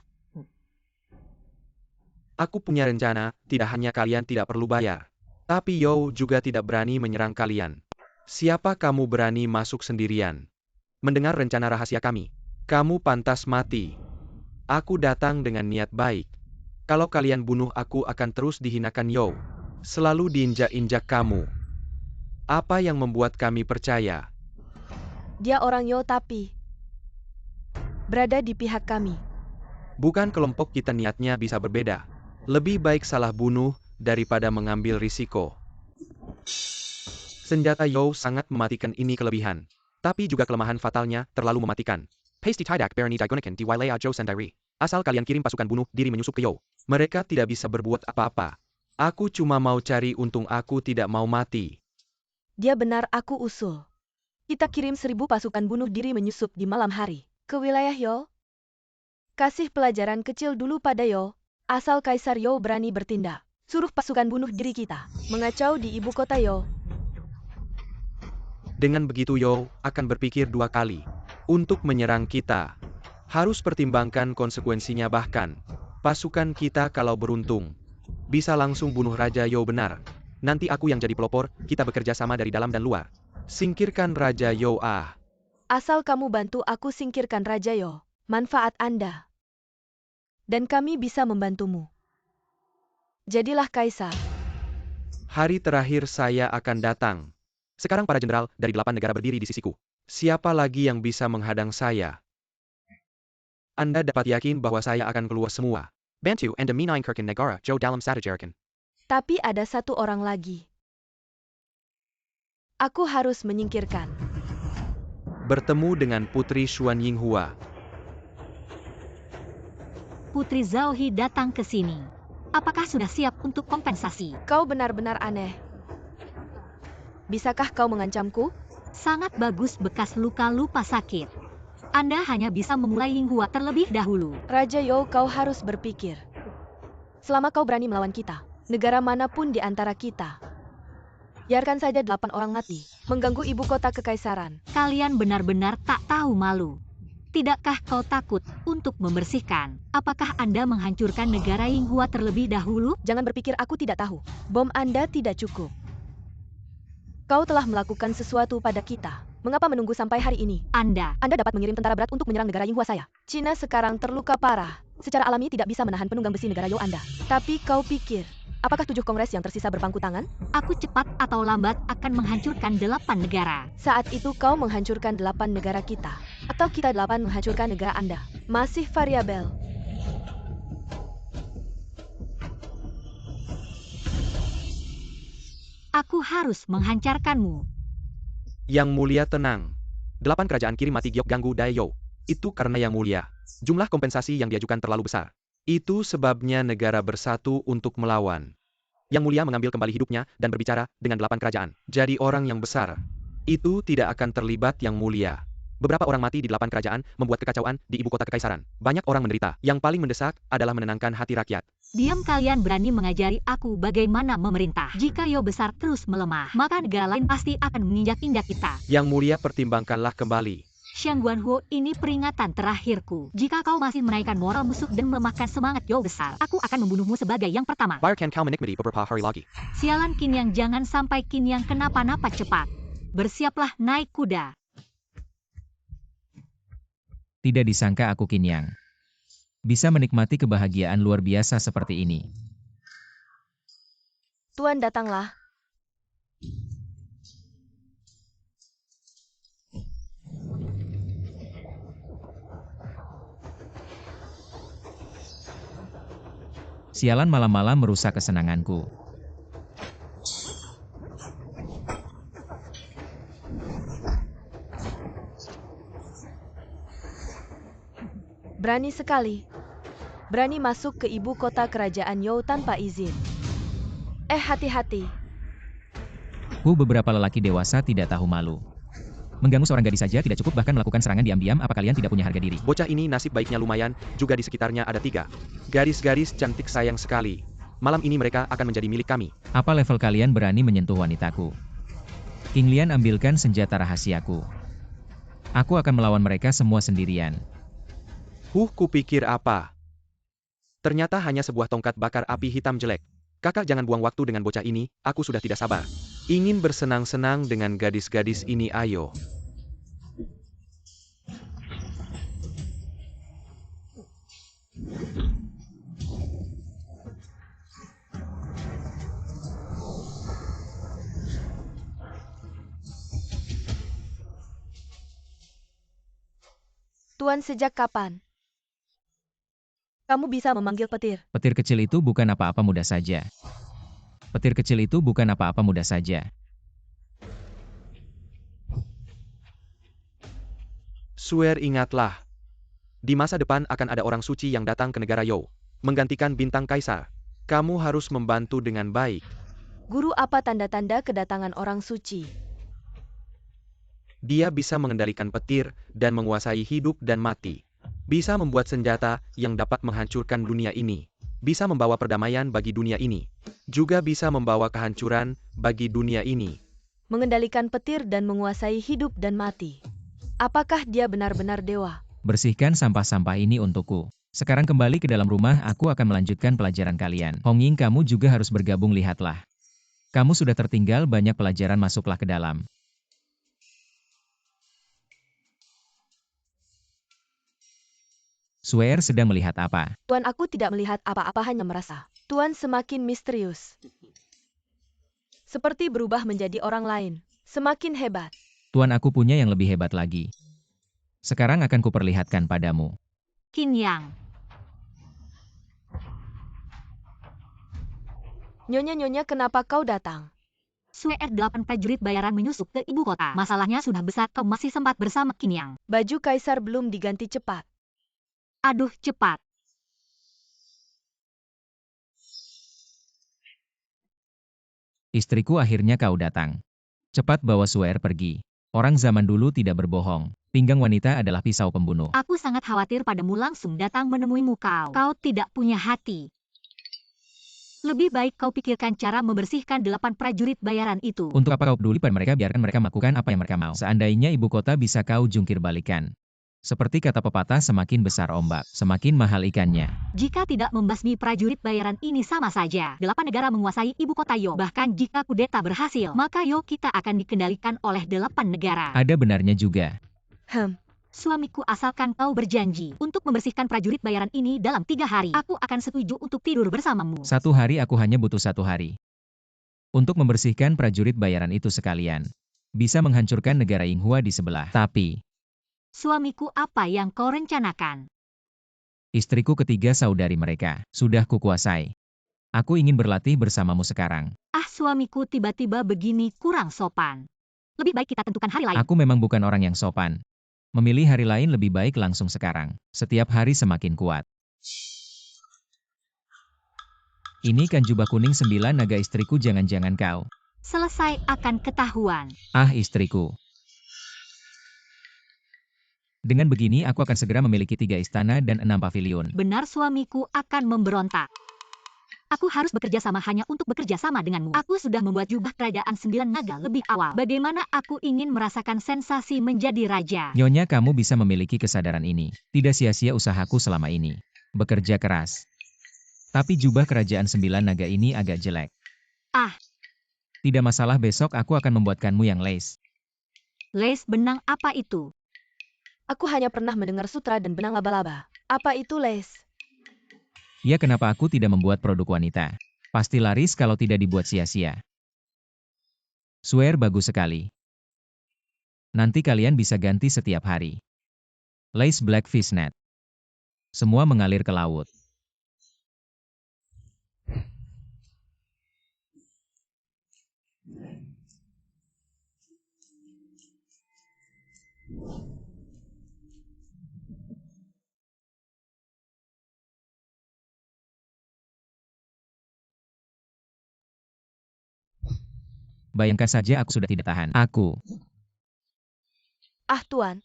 Aku punya rencana, tidak hanya kalian tidak perlu bayar. Tapi You juga tidak berani menyerang kalian. Siapa kamu berani masuk sendirian? Mendengar rencana rahasia kami. Kamu pantas mati. Aku datang dengan niat baik. Kalau kalian bunuh aku akan terus dihinakan You. Selalu diinjak-injak kamu. Apa yang membuat kami percaya? Dia orang Yo tapi berada di pihak kami. Bukan kelompok kita niatnya bisa berbeda. Lebih baik salah bunuh daripada mengambil risiko. Senjata Yo sangat mematikan, ini kelebihan. Tapi juga kelemahan fatalnya terlalu mematikan. Hasty tidak berani digunakan di wilayah Jo sendiri. Asal kalian kirim pasukan bunuh diri menyusup ke Yo. Mereka tidak bisa berbuat apa-apa. Aku cuma mau cari untung, aku tidak mau mati. Dia benar, aku usul. Kita kirim 1000 pasukan bunuh diri menyusup di malam hari ke wilayah Yo. Kasih pelajaran kecil dulu pada Yo. Asal Kaisar Yo berani bertindak, suruh pasukan bunuh diri kita mengacau di ibu kota Yo. Dengan begitu Yo akan berpikir 2 kali untuk menyerang kita. Harus pertimbangkan konsekuensinya, bahkan pasukan kita kalau beruntung bisa langsung bunuh Raja Yo. Benar. Nanti aku yang jadi pelopor, kita bekerja sama dari dalam dan luar. Singkirkan Raja Yo. Asal kamu bantu aku singkirkan Raja Yo, manfaat Anda. Dan kami bisa membantumu. Jadilah Kaisar. Hari terakhir saya akan datang. Sekarang para jenderal dari 8 negara berdiri di sisiku. Siapa lagi yang bisa menghadang saya? Anda dapat yakin bahwa saya akan keluar semua. Bantu and menyingkirkan negara Jo dalam Satajarakan. Tapi ada satu orang lagi. Aku harus menyingkirkan. Bertemu dengan Putri Xuan Yinghua. Putri Zhao He datang ke sini. Apakah sudah siap untuk kompensasi? Kau benar-benar aneh. Bisakah kau mengancamku? Sangat bagus, bekas luka-luka sakit. Anda hanya bisa memulai Yinghua terlebih dahulu. Raja Yo, kau harus berpikir. Selama kau berani melawan kita, negara manapun di antara kita, biarkan saja 8 orang mati, mengganggu ibu kota kekaisaran. Kalian benar-benar tak tahu malu. Tidakkah kau takut untuk membersihkan? Apakah Anda menghancurkan negara Yinghua terlebih dahulu? Jangan berpikir aku tidak tahu. Bom Anda tidak cukup. Kau telah melakukan sesuatu pada kita. Mengapa menunggu sampai hari ini? Anda dapat mengirim tentara berat untuk menyerang negara Yinghua saya. Cina sekarang terluka parah. Secara alami tidak bisa menahan penunggang besi negara Yo Anda. Tapi kau pikir, apakah 7 kongres yang tersisa berpangku tangan? Aku cepat atau lambat akan menghancurkan 8 negara. Saat itu kau menghancurkan 8 negara kita. Atau kita 8 menghancurkan negara Anda. Masih variabel. Aku harus menghancurkanmu. Yang Mulia tenang. 8 kerajaan kiri mati giok ganggu Dai Yo. Itu karena Yang Mulia. Jumlah kompensasi yang diajukan terlalu besar. Itu sebabnya negara bersatu untuk melawan. Yang Mulia mengambil kembali hidupnya dan berbicara dengan 8 kerajaan. Jadi orang yang besar. Itu tidak akan terlibat Yang Mulia. Beberapa orang mati di 8 kerajaan membuat kekacauan di ibu kota kekaisaran. Banyak orang menderita. Yang paling mendesak adalah menenangkan hati rakyat. Diam, kalian berani mengajari aku bagaimana memerintah. Jika Yo besar terus melemah, maka negara lain pasti akan menginjak-injak kita. Yang Mulia, pertimbangkanlah kembali. Xiang Guanhuo, ini peringatan terakhirku. Jika kau masih menaikkan moral musuh dan melemahkan semangat Yo besar, aku akan membunuhmu sebagai yang pertama. Biarkan kau menikmati beberapa hari lagi. Sialan Qinyang, jangan sampai Qinyang kenapa-napa, cepat. Bersiaplah naik kuda. Tidak disangka aku Qinyang bisa menikmati kebahagiaan luar biasa seperti ini. Tuan, datanglah. Sialan malam-malam merusak kesenanganku. Berani sekali. Berani masuk ke ibu kota kerajaan Yo tanpa izin. Hati-hati. Beberapa lelaki dewasa tidak tahu malu. Mengganggu seorang gadis saja tidak cukup, bahkan melakukan serangan diam-diam. Apa kalian tidak punya harga diri? Bocah ini nasib baiknya lumayan, juga di sekitarnya ada 3 gadis-gadis cantik, sayang sekali. Malam ini mereka akan menjadi milik kami. Apa level kalian berani menyentuh wanitaku? King Lian, ambilkan senjata rahasiaku. Aku akan melawan mereka semua sendirian. Kupikir apa? Ternyata hanya sebuah tongkat bakar api hitam jelek. Kakak jangan buang waktu dengan bocah ini, aku sudah tidak sabar. Ingin bersenang-senang dengan gadis-gadis ini, ayo. Tuan, sejak kapan kamu bisa memanggil petir? Petir kecil itu bukan apa-apa mudah saja. Petir kecil itu bukan apa-apa mudah saja. Suer, ingatlah. Di masa depan akan ada orang suci yang datang ke negara You, menggantikan bintang kaisar. Kamu harus membantu dengan baik. Guru, apa tanda-tanda kedatangan orang suci? Dia bisa mengendalikan petir dan menguasai hidup dan mati. Bisa membuat senjata yang dapat menghancurkan dunia ini. Bisa membawa perdamaian bagi dunia ini. Juga bisa membawa kehancuran bagi dunia ini. Mengendalikan petir dan menguasai hidup dan mati. Apakah dia benar-benar dewa? Bersihkan sampah-sampah ini untukku. Sekarang kembali ke dalam rumah, aku akan melanjutkan pelajaran kalian. Hong Ying, kamu juga harus bergabung, lihatlah. Kamu sudah tertinggal banyak pelajaran, masuklah ke dalam. Suer sedang melihat apa? Tuan, aku tidak melihat apa-apa, hanya merasa Tuan semakin misterius. Seperti berubah menjadi orang lain. Semakin hebat. Tuan, aku punya yang lebih hebat lagi. Sekarang akan kuperlihatkan padamu. Qin Yang. Nyonya-nyonya, kenapa kau datang? Suer 8 prajurit bayaran menyusup ke ibu kota. Masalahnya sudah besar, kau masih sempat bersama Qin Yang. Baju kaisar belum diganti cepat. Aduh, cepat. Istriku, akhirnya kau datang. Cepat bawa Suer pergi. Orang zaman dulu tidak berbohong. Pinggang wanita adalah pisau pembunuh. Aku sangat khawatir padamu, langsung datang menemuimu kau. Kau tidak punya hati. Lebih baik kau pikirkan cara membersihkan 8 prajurit bayaran itu. Untuk apa kau peduli pada mereka? Biarkan mereka melakukan apa yang mereka mau. Seandainya ibu kota bisa kau jungkir balikan. Seperti kata pepatah, semakin besar ombak, semakin mahal ikannya. Jika tidak membasmi prajurit bayaran ini sama saja. 8 negara menguasai ibu kota Yo. Bahkan jika kudeta berhasil, maka Yo kita akan dikendalikan oleh 8 negara. Ada benarnya juga. Suamiku, asalkan kau berjanji untuk membersihkan prajurit bayaran ini dalam 3 hari, aku akan setuju untuk tidur bersamamu. 1 hari, aku hanya butuh 1 hari. Untuk membersihkan prajurit bayaran itu sekalian. Bisa menghancurkan negara Yinghua di sebelah. Tapi, Suamiku, apa yang kau rencanakan? istriku ketiga, saudari mereka, sudah kukuasai. Aku ingin berlatih bersamamu sekarang. Ah, suamiku, tiba-tiba begini kurang sopan. Lebih baik kita tentukan hari lain. Aku memang bukan orang yang sopan. Memilih hari lain lebih baik langsung sekarang. Setiap hari semakin kuat. Ini kan jubah kuning 9 naga, istriku, jangan-jangan kau. Selesai akan ketahuan. Ah, istriku. Dengan begini aku akan segera memiliki 3 istana dan 6 pavilion. Benar, suamiku akan memberontak. Aku harus bekerja sama hanya untuk bekerja sama denganmu. Aku sudah membuat jubah kerajaan 9 naga lebih awal. Bagaimana aku ingin merasakan sensasi menjadi raja. Nyonya, kamu bisa memiliki kesadaran ini. Tidak sia-sia usahaku selama ini. Bekerja keras. Tapi jubah kerajaan 9 naga ini agak jelek. Ah. Tidak masalah, besok aku akan membuatkanmu yang lace. Lace benang apa itu? Aku hanya pernah mendengar sutra dan benang laba-laba. Apa itu lace? Ya, kenapa aku tidak membuat produk wanita? Pasti laris kalau tidak dibuat sia-sia. Suer bagus sekali. Nanti kalian bisa ganti setiap hari. Lace black fishnet. Semua mengalir ke laut. Bayangkan saja aku sudah tidak tahan. Ah, Tuan.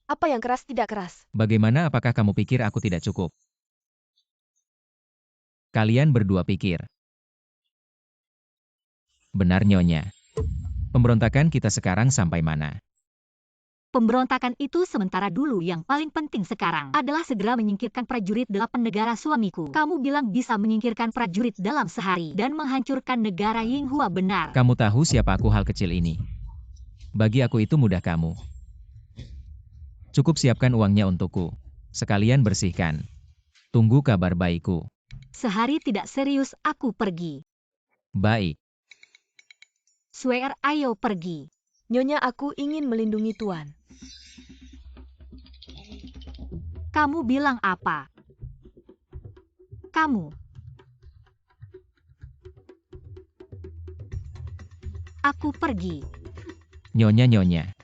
Apa yang keras tidak keras? Bagaimana, apakah kamu pikir aku tidak cukup? Kalian berdua pikir. Benar, Nyonya. Pemberontakan kita sekarang sampai mana? pemberontakan itu sementara dulu. Yang paling penting sekarang adalah segera menyingkirkan prajurit 8 negara suamiku. Kamu bilang bisa menyingkirkan prajurit dalam sehari dan menghancurkan negara Yinghua, benar? Kamu tahu siapa aku hal kecil ini. Bagi aku itu mudah kamu. Cukup siapkan uangnya untukku. Sekalian bersihkan. Tunggu kabar baikku. Sehari tidak serius, aku pergi. Baik. Swear, ayo pergi. Nyonya, aku ingin melindungi Tuan. Kamu bilang apa? Kamu. Aku pergi. Nyonya.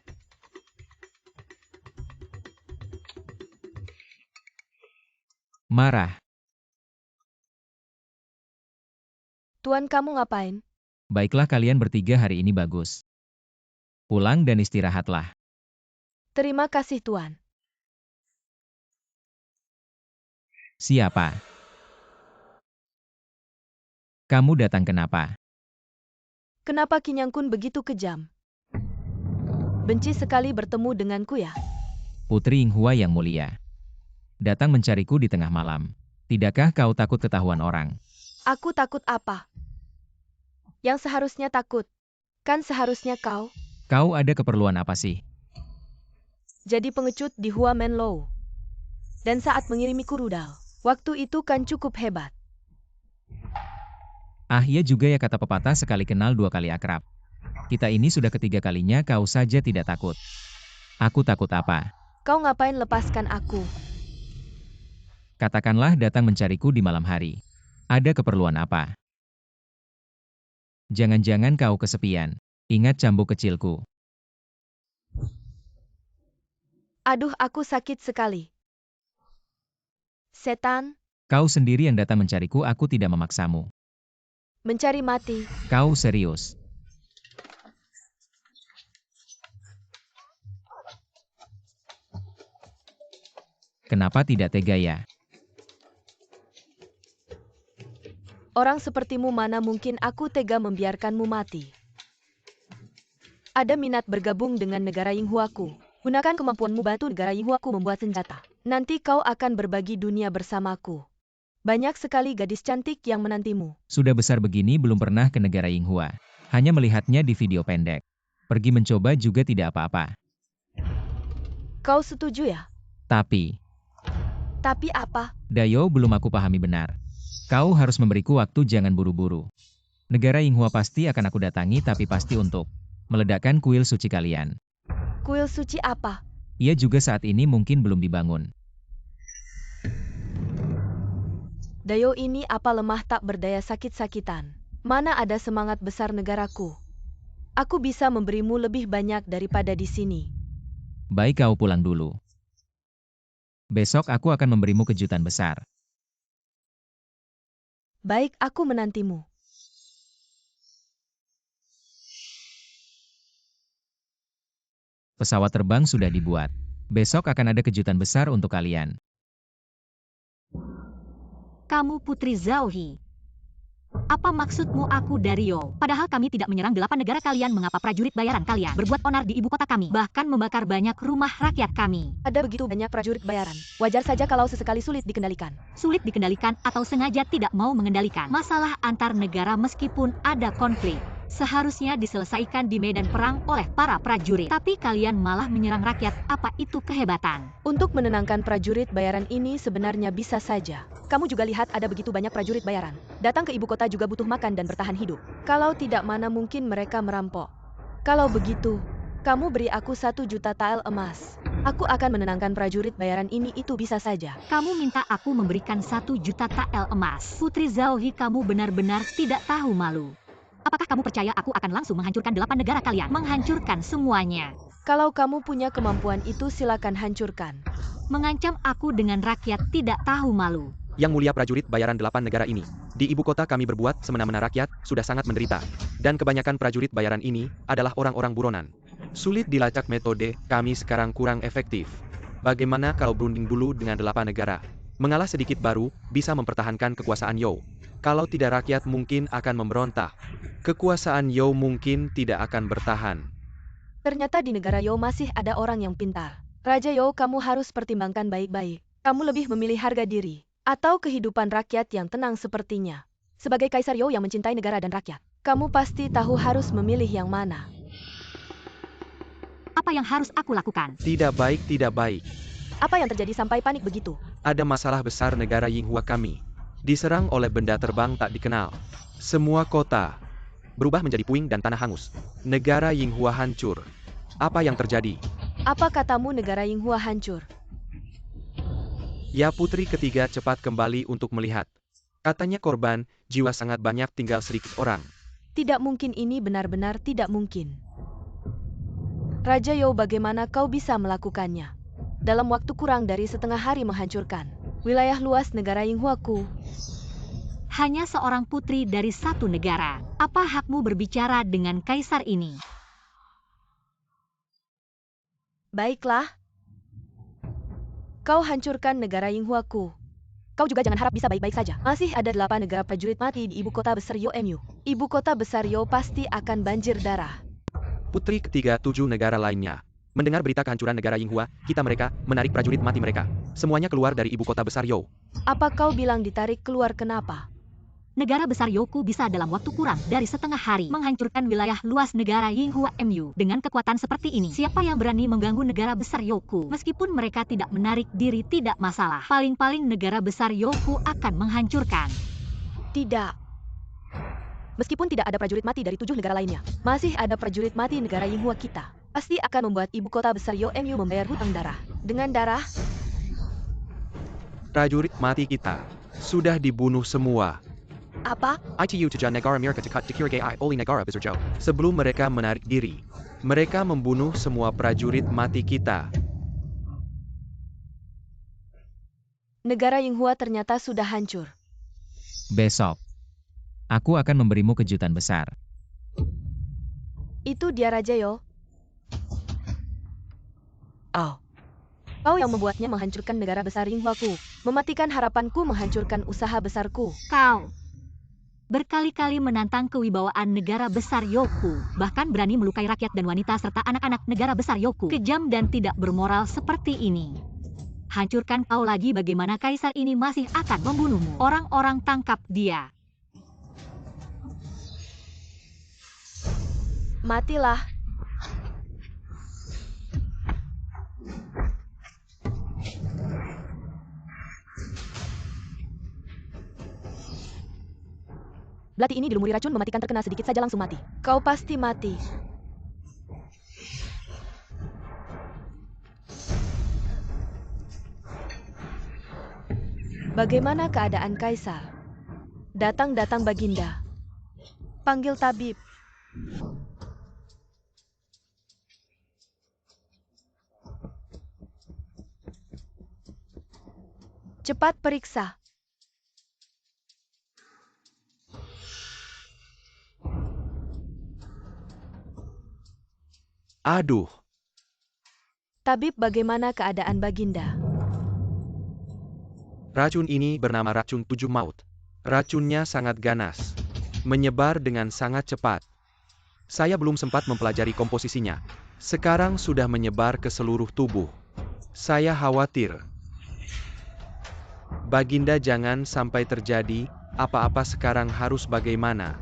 Marah. Tuan, kamu ngapain? Baiklah, kalian bertiga hari ini bagus. Pulang dan istirahatlah. Terima kasih, Tuan. Siapa? Kamu datang kenapa? Kenapa Kinyangkun begitu kejam? Benci sekali bertemu denganku ya? Putri Yinghua yang mulia. Datang mencariku di tengah malam. Tidakkah kau takut ketahuan orang? Aku takut apa? Yang seharusnya takut. Kan seharusnya kau Kau ada keperluan apa sih? jadi pengecut di Hua Menlo. Dan saat mengirimiku rudal. Waktu itu kan cukup hebat. Ah, iya juga ya, kata pepatah, sekali kenal dua kali akrab. Kita ini sudah ketiga kalinya, kau saja tidak takut. Aku takut apa? Kau ngapain lepaskan aku? Katakanlah datang mencariku di malam hari. Ada keperluan apa? Jangan-jangan kau kesepian. Ingat cambuk kecilku. Aduh, aku sakit sekali. Setan, Kau sendiri yang datang mencariku, aku tidak memaksamu. mencari mati. Kau serius? Kenapa tidak tega ya? Orang sepertimu mana mungkin aku tega membiarkanmu mati. Ada minat bergabung dengan negara Yinghuaku. Gunakan kemampuanmu bantu negara Yinghuaku membuat senjata. Nanti kau akan berbagi dunia bersamaku. Banyak sekali gadis cantik yang menantimu. Sudah besar begini belum pernah ke negara Yinghua. Hanya melihatnya di video pendek. Pergi mencoba juga tidak apa-apa. Kau setuju ya? Tapi apa? Dayo, belum aku pahami benar. Kau harus memberiku waktu, jangan buru-buru. Negara Yinghua pasti akan aku datangi, tapi pasti untuk meledakkan kuil suci kalian. Kuil suci apa? Ia juga saat ini mungkin belum dibangun. Dayo ini apa lemah tak berdaya sakit-sakitan. Mana ada semangat besar negaraku. Aku bisa memberimu lebih banyak daripada di sini. Baik, kau pulang dulu. Besok aku akan memberimu kejutan besar. Baik, aku menantimu. Pesawat terbang sudah dibuat. Besok akan ada kejutan besar untuk kalian. Kamu Putri Zhao-He. Apa maksudmu aku Dario? Padahal kami tidak menyerang 8 negara kalian, mengapa prajurit bayaran kalian berbuat onar di ibu kota kami, bahkan membakar banyak rumah rakyat kami? Ada begitu banyak prajurit bayaran. Wajar saja kalau sesekali sulit dikendalikan. Sulit dikendalikan atau sengaja tidak mau mengendalikan. Masalah antar negara meskipun ada konflik seharusnya diselesaikan di medan perang oleh para prajurit. Tapi kalian malah menyerang rakyat, apa itu kehebatan? Untuk menenangkan prajurit bayaran ini sebenarnya bisa saja. Kamu juga lihat ada begitu banyak prajurit bayaran. Datang ke ibu kota juga butuh makan dan bertahan hidup. Kalau tidak, mana mungkin mereka merampok. Kalau begitu, kamu beri aku 1 juta tael emas. Aku akan menenangkan prajurit bayaran ini, itu bisa saja. Kamu minta aku memberikan 1 juta tael emas. Putri Zhao-He, kamu benar-benar tidak tahu malu. Apakah kamu percaya aku akan langsung menghancurkan 8 negara kalian? Menghancurkan semuanya. Kalau kamu punya kemampuan itu, silakan hancurkan. Mengancam aku dengan rakyat tidak tahu malu. Yang mulia, prajurit bayaran 8 negara ini. Di ibu kota kami berbuat semena-mena, rakyat sudah sangat menderita. Dan kebanyakan prajurit bayaran ini adalah orang-orang buronan. Sulit dilacak metode kami sekarang kurang efektif. Bagaimana kalau berunding dulu dengan 8 negara? Mengalah sedikit baru bisa mempertahankan kekuasaan You. Kalau tidak, rakyat mungkin akan memberontak. Kekuasaan You mungkin tidak akan bertahan. Ternyata di negara Yo masih ada orang yang pintar. Raja Yo, kamu harus pertimbangkan baik-baik. Kamu lebih memilih harga diri atau kehidupan rakyat yang tenang sepertinya. Sebagai Kaisar Yo yang mencintai negara dan rakyat, kamu pasti tahu harus memilih yang mana. Apa yang harus aku lakukan? Tidak baik, tidak baik. Apa yang terjadi sampai panik begitu? Ada masalah besar negara Yinghua kami. Diserang oleh benda terbang tak dikenal. Semua kota berubah menjadi puing dan tanah hangus. Negara Yinghua hancur. Apa yang terjadi? Apa katamu negara Yinghua hancur? Ya, putri ketiga cepat kembali untuk melihat. Katanya korban, jiwa sangat banyak, tinggal sedikit orang. Tidak mungkin, ini benar-benar tidak mungkin. Raja Yo, bagaimana kau bisa melakukannya? Dalam waktu kurang dari setengah hari menghancurkan wilayah luas negara Yinghuaku. Hanya seorang putri dari satu negara. Apa hakmu berbicara dengan kaisar ini? Baiklah. Kau hancurkan negara Yinghuaku. Kau juga jangan harap bisa baik-baik saja. Masih ada 8 negara prajurit mati di ibu kota besar Yo Mu. Ibu kota besar Yo pasti akan banjir darah. Putri ketiga 7 negara lainnya. Mendengar berita kehancuran negara Yinghua, kita mereka menarik prajurit mati mereka. Semuanya keluar dari ibu kota besar Yo. Apa kau bilang ditarik keluar, kenapa? Negara besar Yoku bisa dalam waktu kurang dari setengah hari menghancurkan wilayah luas negara Yinghua Mu. Dengan kekuatan seperti ini, siapa yang berani mengganggu negara besar Yoku? Meskipun mereka tidak menarik diri, tidak masalah. Paling-paling negara besar Yoku akan menghancurkan. Tidak. Meskipun tidak ada prajurit mati dari 7 negara lainnya, masih ada prajurit mati negara Yinghua kita. Pasti akan membuat ibu kota besar Yo Mu membayar hutang darah. Dengan darah, Prajurit mati kita sudah dibunuh semua. apa? ITU Tujuan Negara Amerika Tekat Dikirgai Oli Negara Besar Jauh. Sebelum mereka menarik diri, mereka membunuh semua prajurit mati kita. Negara Yinghua ternyata sudah hancur. Besok, aku akan memberimu kejutan besar. Itu dia Raja Yo. Oh. Kau yang membuatnya menghancurkan negara besar Yinghuaku, mematikan harapanku, menghancurkan usaha besarku. Kau berkali-kali menantang kewibawaan negara besar Yoku, bahkan berani melukai rakyat dan wanita serta anak-anak negara besar Yoku. Kejam dan tidak bermoral seperti ini. Hancurkan kau lagi, bagaimana kaisar ini masih akan membunuhmu? Orang-orang tangkap dia. Matilah. Belati ini dilumuri racun, mematikan, terkena sedikit saja langsung mati. Kau pasti mati. Bagaimana keadaan Kaisar? Datang-datang Baginda. Panggil tabib. Cepat periksa. Aduh, Tabib, bagaimana keadaan Baginda? racun ini bernama racun 7 maut. Racunnya sangat ganas, menyebar dengan sangat cepat. Saya belum sempat mempelajari komposisinya. Sekarang sudah menyebar ke seluruh tubuh. Saya khawatir. Baginda, jangan sampai terjadi apa-apa sekarang. Harus bagaimana?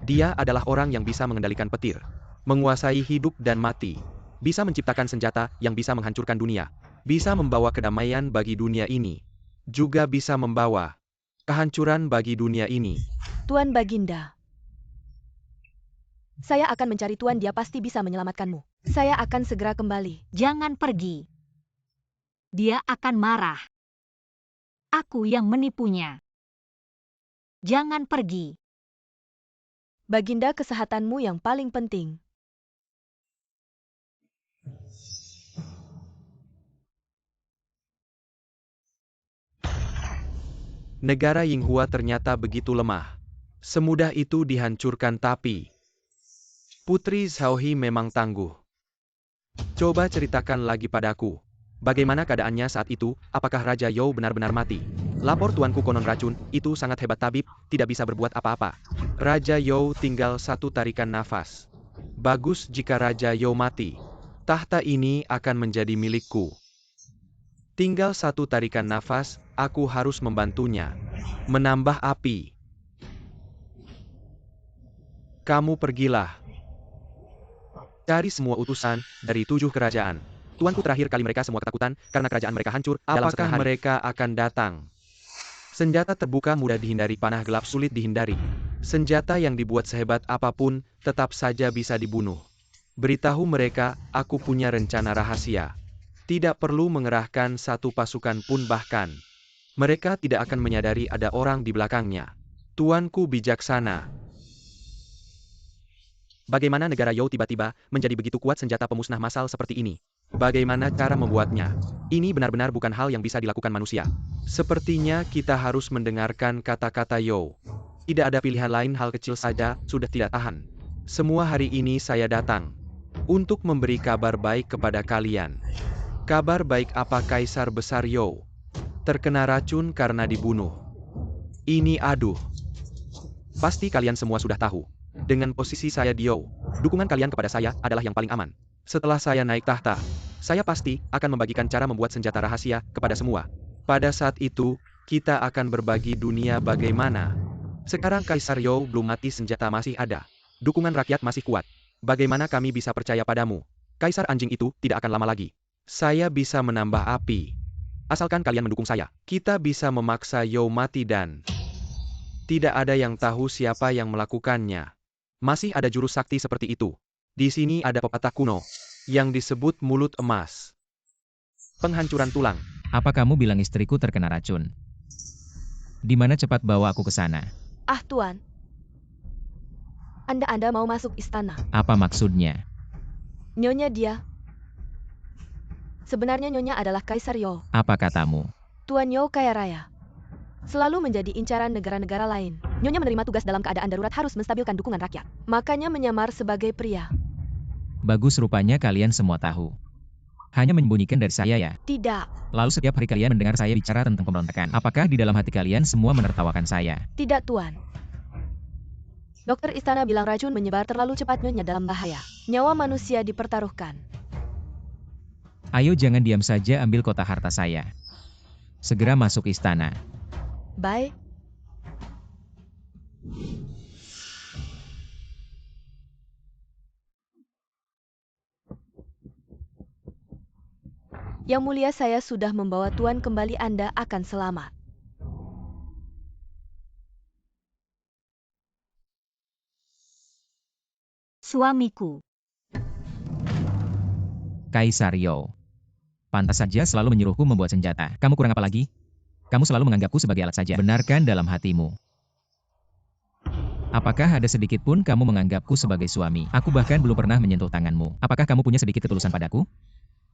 Dia adalah orang yang bisa mengendalikan petir, menguasai hidup dan mati, bisa menciptakan senjata yang bisa menghancurkan dunia, bisa membawa kedamaian bagi dunia ini, juga bisa membawa kehancuran bagi dunia ini. Tuan Baginda. Saya akan mencari Tuan, dia pasti bisa menyelamatkanmu. Saya akan segera kembali. Jangan pergi. Dia akan marah. Aku yang menipunya. Jangan pergi. Baginda, kesehatanmu yang paling penting. Negara Yinghua ternyata begitu lemah. Semudah itu dihancurkan, tapi Putri Xiaohi memang tangguh. Coba ceritakan lagi padaku. Bagaimana keadaannya saat itu? Apakah Raja You benar-benar mati? Lapor tuanku konon racun, itu sangat hebat tabib, tidak bisa berbuat apa-apa. Raja You tinggal satu tarikan nafas. Bagus jika Raja You mati. Tahta ini akan menjadi milikku. Tinggal satu tarikan nafas, aku harus membantunya. Menambah api. Kamu pergilah. Cari semua utusan dari 7 kerajaan. Tuanku terakhir kali mereka semua ketakutan karena kerajaan mereka hancur dalam setengah hari. Mereka akan datang? Senjata terbuka mudah dihindari, panah gelap sulit dihindari. Senjata yang dibuat sehebat apapun tetap saja bisa dibunuh. Beritahu mereka, aku punya rencana rahasia. Tidak perlu mengerahkan satu pasukan pun bahkan. Mereka tidak akan menyadari ada orang di belakangnya. Tuanku bijaksana. Bagaimana negara You tiba-tiba menjadi begitu kuat senjata pemusnah massal seperti ini? Bagaimana cara membuatnya? Ini benar-benar bukan hal yang bisa dilakukan manusia. Sepertinya kita harus mendengarkan kata-kata You. Tidak ada pilihan lain, hal kecil saja sudah tidak tahan. Semua hari ini saya datang untuk memberi kabar baik kepada kalian. Kabar baik apa? Kaisar Besar You terkena racun karena dibunuh. Ini aduh. Pasti kalian semua sudah tahu. Dengan posisi saya di You, dukungan kalian kepada saya adalah yang paling aman. Setelah saya naik tahta, saya pasti akan membagikan cara membuat senjata rahasia kepada semua. Pada saat itu, kita akan berbagi dunia bagaimana. Sekarang Kaisar You belum mati, senjata masih ada. Dukungan rakyat masih kuat. Bagaimana kami bisa percaya padamu? Kaisar anjing itu tidak akan lama lagi. Saya bisa menambah api. Asalkan kalian mendukung saya, kita bisa memaksa You mati dan tidak ada yang tahu siapa yang melakukannya. Masih ada jurus sakti seperti itu. Di sini ada pepatah kuno yang disebut mulut emas. Penghancuran tulang. Apa kamu bilang istriku terkena racun? Di mana, cepat bawa aku ke sana. Ah Tuan. Anda mau masuk istana. Apa maksudnya? Nyonya dia. Sebenarnya Nyonya adalah Kaisar You. Apa katamu? Tuan You kaya raya. Selalu menjadi incaran negara-negara lain. Nyonya menerima tugas dalam keadaan darurat harus menstabilkan dukungan rakyat. Makanya menyamar sebagai pria. Bagus, rupanya kalian semua tahu. Hanya menyembunyikan dari saya ya? Tidak. Lalu setiap hari kalian mendengar saya bicara tentang pemberontakan. Apakah di dalam hati kalian semua menertawakan saya? Tidak Tuan. Dokter istana bilang racun menyebar terlalu cepat, Nyonya dalam bahaya. Nyawa manusia dipertaruhkan. Ayo jangan diam saja, ambil kotak harta saya. Segera masuk istana. Baik. Yang mulia, saya sudah membawa Tuan kembali, Anda akan selamat. Suamiku. Kaisar You. Pantas saja selalu menyuruhku membuat senjata. Kamu kurang apa lagi? Kamu selalu menganggapku sebagai alat saja. Benarkan dalam hatimu. Apakah ada sedikit pun kamu menganggapku sebagai suami? Aku bahkan belum pernah menyentuh tanganmu. Apakah kamu punya sedikit ketulusan padaku?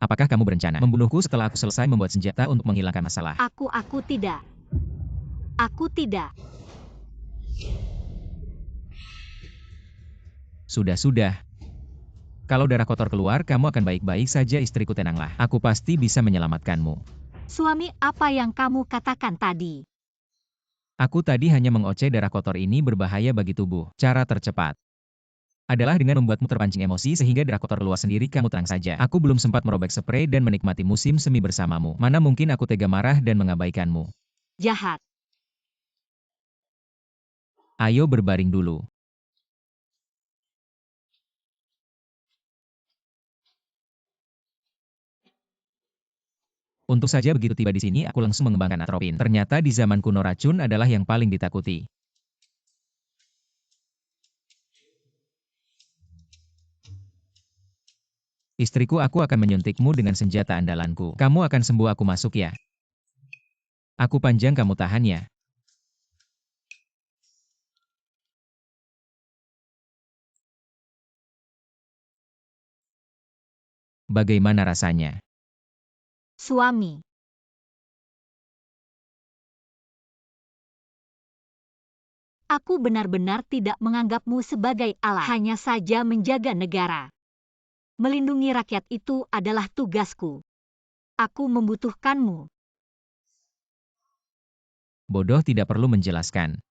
Apakah kamu berencana membunuhku setelah aku selesai membuat senjata untuk menghilangkan masalah? Aku tidak. Aku tidak. Sudah. Kalau darah kotor keluar, kamu akan baik-baik saja, istriku, tenanglah. Aku pasti bisa menyelamatkanmu. Suami, apa yang kamu katakan tadi? Aku tadi hanya mengoceh, darah kotor ini berbahaya bagi tubuh. Cara tercepat adalah dengan membuatmu terpancing emosi sehingga darah kotor keluar sendiri. Kamu tenang saja. Aku belum sempat merobek sprei dan menikmati musim semi bersamamu. Mana mungkin aku tega marah dan mengabaikanmu. Jahat. Ayo berbaring dulu. Untuk saja begitu tiba di sini aku langsung mengembangkan atropin. Ternyata di zaman kuno racun adalah yang paling ditakuti. Istriku, aku akan menyuntikmu dengan senjata andalanku. Kamu akan sembuh, aku masuk ya. Aku panjang, kamu tahan ya. Bagaimana rasanya? Suami. Aku benar-benar tidak menganggapmu sebagai alat. Hanya saja menjaga negara. Melindungi rakyat itu adalah tugasku. Aku membutuhkanmu. Bodoh tidak perlu menjelaskan.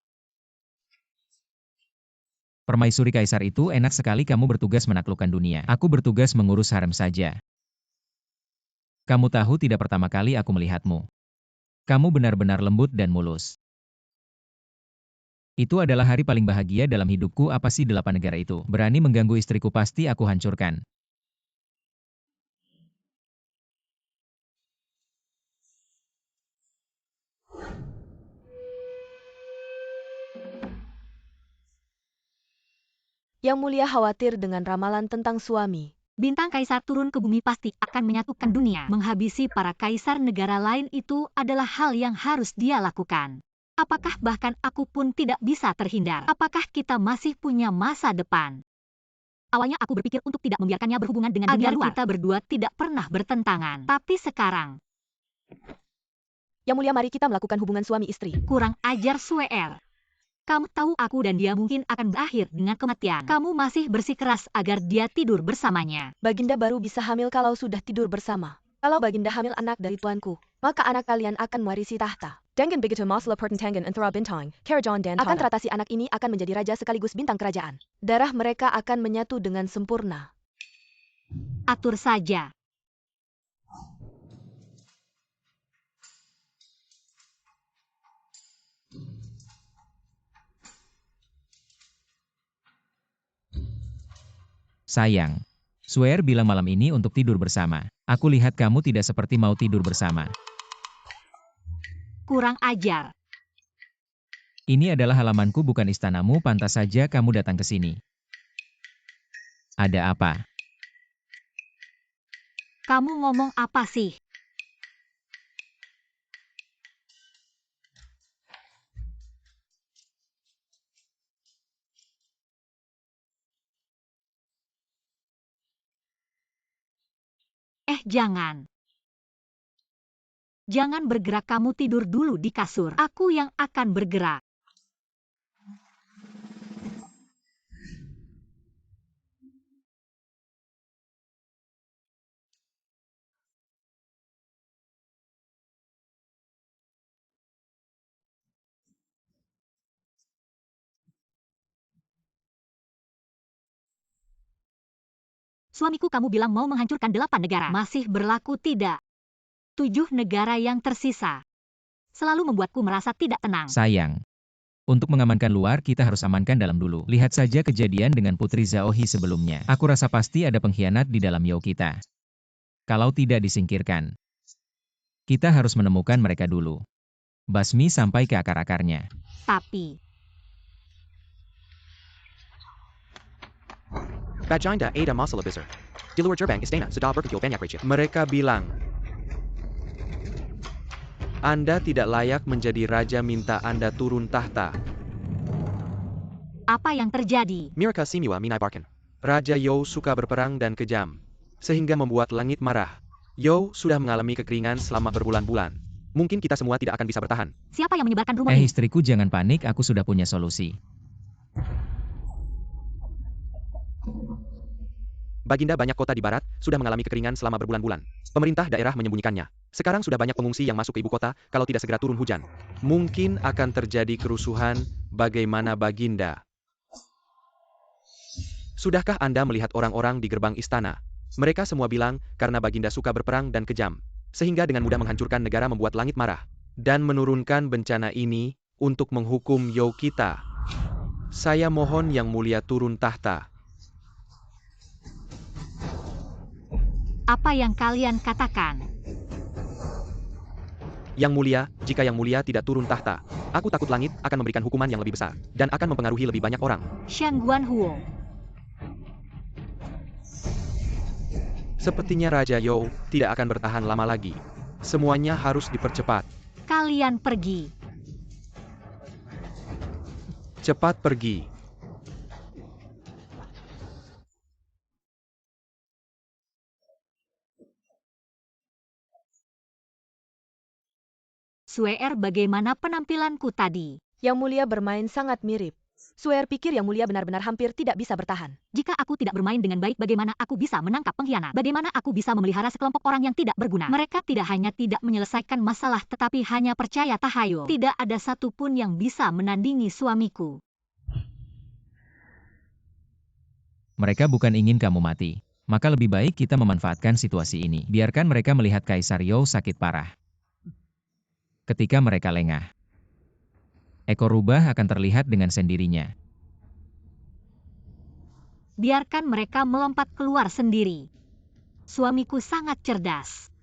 Permaisuri kaisar itu enak sekali kamu bertugas menaklukkan dunia. Aku bertugas mengurus harem saja. Kamu tahu tidak pertama kali aku melihatmu. Kamu benar-benar lembut dan mulus. Itu adalah hari paling bahagia dalam hidupku. Apa sih 8 negara itu? Berani mengganggu istriku pasti aku hancurkan. Yang Mulia khawatir dengan ramalan tentang suami. Bintang kaisar turun ke bumi pasti akan menyatukan dunia. Menghabisi para kaisar negara lain itu adalah hal yang harus dia lakukan. Apakah bahkan aku pun tidak bisa terhindar? Apakah kita masih punya masa depan? Awalnya aku berpikir untuk tidak membiarkannya berhubungan dengan dunia luar. Kita berdua tidak pernah bertentangan. Tapi sekarang, Yang Mulia, mari kita melakukan hubungan suami istri. kurang ajar Sueer. Kamu tahu aku dan dia mungkin akan berakhir dengan kematian. Kamu masih bersikeras agar dia tidur bersamanya. Baginda baru bisa hamil kalau sudah tidur bersama. Kalau Baginda hamil anak dari tuanku, maka anak kalian akan mewarisi tahta. Dengan begitu masalah pertentangan antara bintang, Karajan dan akan teratasi. Anak ini akan menjadi raja sekaligus bintang kerajaan. Darah mereka akan menyatu dengan sempurna. Atur saja. Sayang. Sueer bilang malam ini untuk tidur bersama. Aku lihat kamu tidak seperti mau tidur bersama. Kurang ajar. Ini adalah halamanku bukan istanamu, pantas saja kamu datang ke sini. Ada apa? Kamu ngomong apa sih? Jangan. Jangan bergerak, kamu tidur dulu di kasur. Aku yang akan bergerak. Suamiku kamu bilang mau menghancurkan 8 negara. Masih berlaku tidak? 7 negara yang tersisa. Selalu membuatku merasa tidak tenang. Sayang. Untuk mengamankan luar, kita harus amankan dalam dulu. Lihat saja kejadian dengan Putri Zaohi sebelumnya. Aku rasa pasti ada pengkhianat di dalam You kita. Kalau tidak disingkirkan, kita harus menemukan mereka dulu. Basmi sampai ke akar-akarnya. Tapi, Baginda ada masalah besar. Di luar gerbang istana sudah berkumpul banyak raja. Mereka bilang, Anda tidak layak menjadi raja, minta Anda turun tahta. apa yang terjadi? Mereka semua menyebarkan. Raja You suka berperang dan kejam, sehingga membuat langit marah. You sudah mengalami kekeringan selama berbulan-bulan. Mungkin kita semua tidak akan bisa bertahan. Siapa yang menyebarkan rumor ini? Istriku, jangan panik, aku sudah punya solusi. Baginda, banyak kota di barat sudah mengalami kekeringan selama berbulan-bulan. Pemerintah daerah menyembunyikannya. Sekarang sudah banyak pengungsi yang masuk ke ibu kota kalau tidak segera turun hujan. Mungkin akan terjadi kerusuhan. Bagaimana Baginda? Sudahkah Anda melihat orang-orang di gerbang istana? Mereka semua bilang karena Baginda suka berperang dan kejam, sehingga dengan mudah menghancurkan negara, membuat langit marah, dan menurunkan bencana ini untuk menghukum You kita. Saya mohon Yang Mulia turun tahta. Apa yang kalian katakan? Yang Mulia, jika Yang Mulia tidak turun tahta, aku takut langit akan memberikan hukuman yang lebih besar, dan akan mempengaruhi lebih banyak orang. Shang Guanhuo. Sepertinya Raja You tidak akan bertahan lama lagi. Semuanya harus dipercepat. Kalian pergi. Cepat pergi. Sueer, bagaimana penampilanku tadi? Yang Mulia bermain sangat mirip. Suer pikir Yang Mulia benar-benar hampir tidak bisa bertahan. Jika aku tidak bermain dengan baik, bagaimana aku bisa menangkap pengkhianat? Bagaimana aku bisa memelihara sekelompok orang yang tidak berguna? Mereka tidak hanya tidak menyelesaikan masalah, tetapi hanya percaya tahayul. Tidak ada satupun yang bisa menandingi suamiku. Mereka bukan ingin kamu mati. Maka lebih baik kita memanfaatkan situasi ini. Biarkan mereka melihat Kaisar You sakit parah. Ketika mereka lengah, ekor rubah akan terlihat dengan sendirinya. Biarkan mereka melompat keluar sendiri. Suamiku sangat cerdas.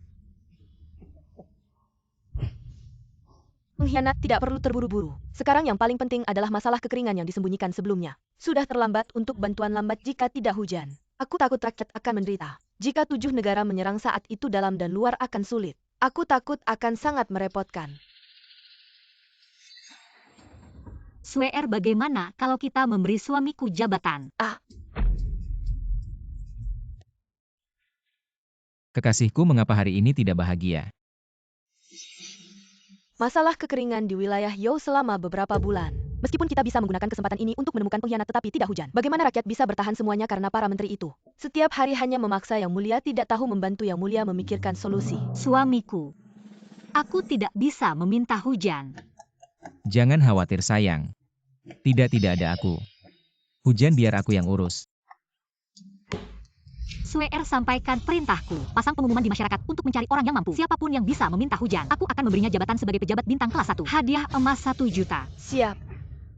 Pengkhianat tidak perlu terburu-buru. Sekarang yang paling penting adalah masalah kekeringan yang disembunyikan sebelumnya. Sudah terlambat untuk bantuan lambat jika tidak hujan. Aku takut rakyat akan menderita. Jika 7 negara menyerang saat itu, dalam dan luar akan sulit. Aku takut akan sangat merepotkan. Suer, bagaimana kalau kita memberi suamiku jabatan? Kekasihku, mengapa hari ini tidak bahagia? Masalah kekeringan di wilayah You selama beberapa bulan. Meskipun kita bisa menggunakan kesempatan ini untuk menemukan pengkhianat tetapi tidak hujan. Bagaimana rakyat bisa bertahan semuanya karena para menteri itu? Setiap hari hanya memaksa Yang Mulia, tidak tahu membantu Yang Mulia memikirkan solusi. Suamiku, aku tidak bisa meminta hujan. Jangan khawatir sayang. Tidak ada aku. Hujan biar aku yang urus. Suer, sampaikan perintahku. Pasang pengumuman di masyarakat untuk mencari orang yang mampu. Siapapun yang bisa meminta hujan, aku akan memberinya jabatan sebagai pejabat bintang kelas 1. Hadiah emas 1 juta. Siap.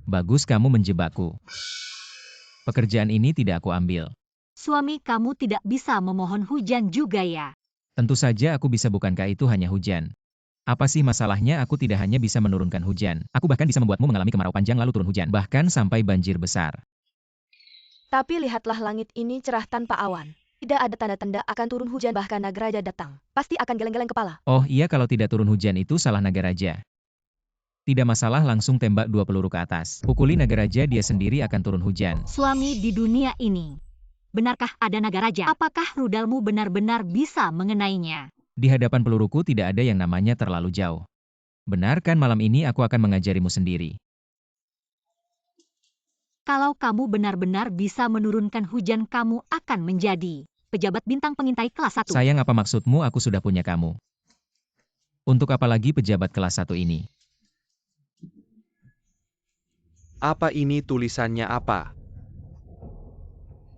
Bagus, kamu menjebakku. Pekerjaan ini tidak aku ambil. Suami kamu tidak bisa memohon hujan juga ya? Tentu saja aku bisa, bukankah itu hanya hujan? Apa sih masalahnya? Aku tidak hanya bisa menurunkan hujan. Aku bahkan bisa membuatmu mengalami kemarau panjang lalu turun hujan. Bahkan sampai banjir besar. Tapi lihatlah, langit ini cerah tanpa awan. Tidak ada tanda-tanda akan turun hujan, bahkan Nagaraja datang. Pasti akan geleng-geleng kepala. Oh iya, kalau tidak turun hujan itu salah Nagaraja. Tidak masalah, langsung tembak 2 peluru ke atas. Pukuli Nagaraja, dia sendiri akan turun hujan. Suami di dunia ini. Benarkah ada Nagaraja? Apakah rudalmu benar-benar bisa mengenainya? Di hadapan peluruku tidak ada yang namanya terlalu jauh. Benar kan, malam ini aku akan mengajarimu sendiri. Kalau kamu benar-benar bisa menurunkan hujan, kamu akan menjadi pejabat bintang pengintai kelas 1. Sayang, apa maksudmu? Aku sudah punya kamu. Untuk apa lagi pejabat kelas 1 ini? Apa ini tulisannya apa?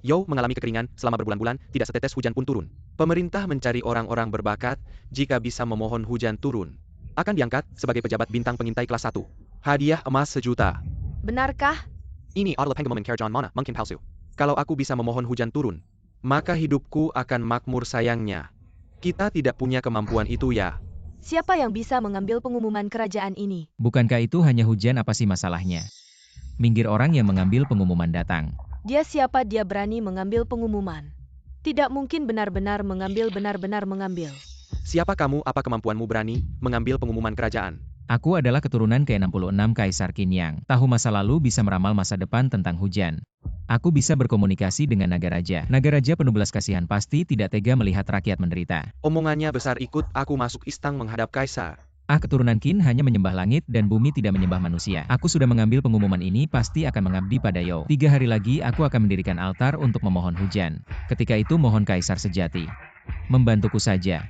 You mengalami kekeringan selama berbulan-bulan, tidak setetes hujan pun turun. Pemerintah mencari orang-orang berbakat, jika bisa memohon hujan turun. Akan diangkat sebagai pejabat bintang pengintai kelas 1. Hadiah emas 1 juta. Benarkah? Ini adalah pengumuman Kerajaan mana, mungkin palsu. Kalau aku bisa memohon hujan turun, maka hidupku akan makmur. Sayangnya, kita tidak punya kemampuan itu ya. Siapa yang bisa mengambil pengumuman kerajaan ini? Bukankah itu hanya hujan? Apa sih masalahnya? Minggir, orang yang mengambil pengumuman datang. Dia siapa? Dia berani mengambil pengumuman. Tidak mungkin benar-benar mengambil. Siapa kamu? Apa kemampuanmu berani mengambil pengumuman kerajaan? Aku adalah keturunan ke-66 Kaisar Qinyang. Tahu masa lalu, bisa meramal masa depan tentang hujan. Aku bisa berkomunikasi dengan Nagaraja. Nagaraja penuh belas kasihan, pasti tidak tega melihat rakyat menderita. Omongannya besar, ikut aku masuk istang menghadap Kaisar. Keturunan Qin hanya menyembah langit dan bumi, tidak menyembah manusia. Aku sudah mengambil pengumuman ini, pasti akan mengabdi pada You. 3 hari lagi aku akan mendirikan altar untuk memohon hujan. Ketika itu mohon Kaisar sejati membantuku saja.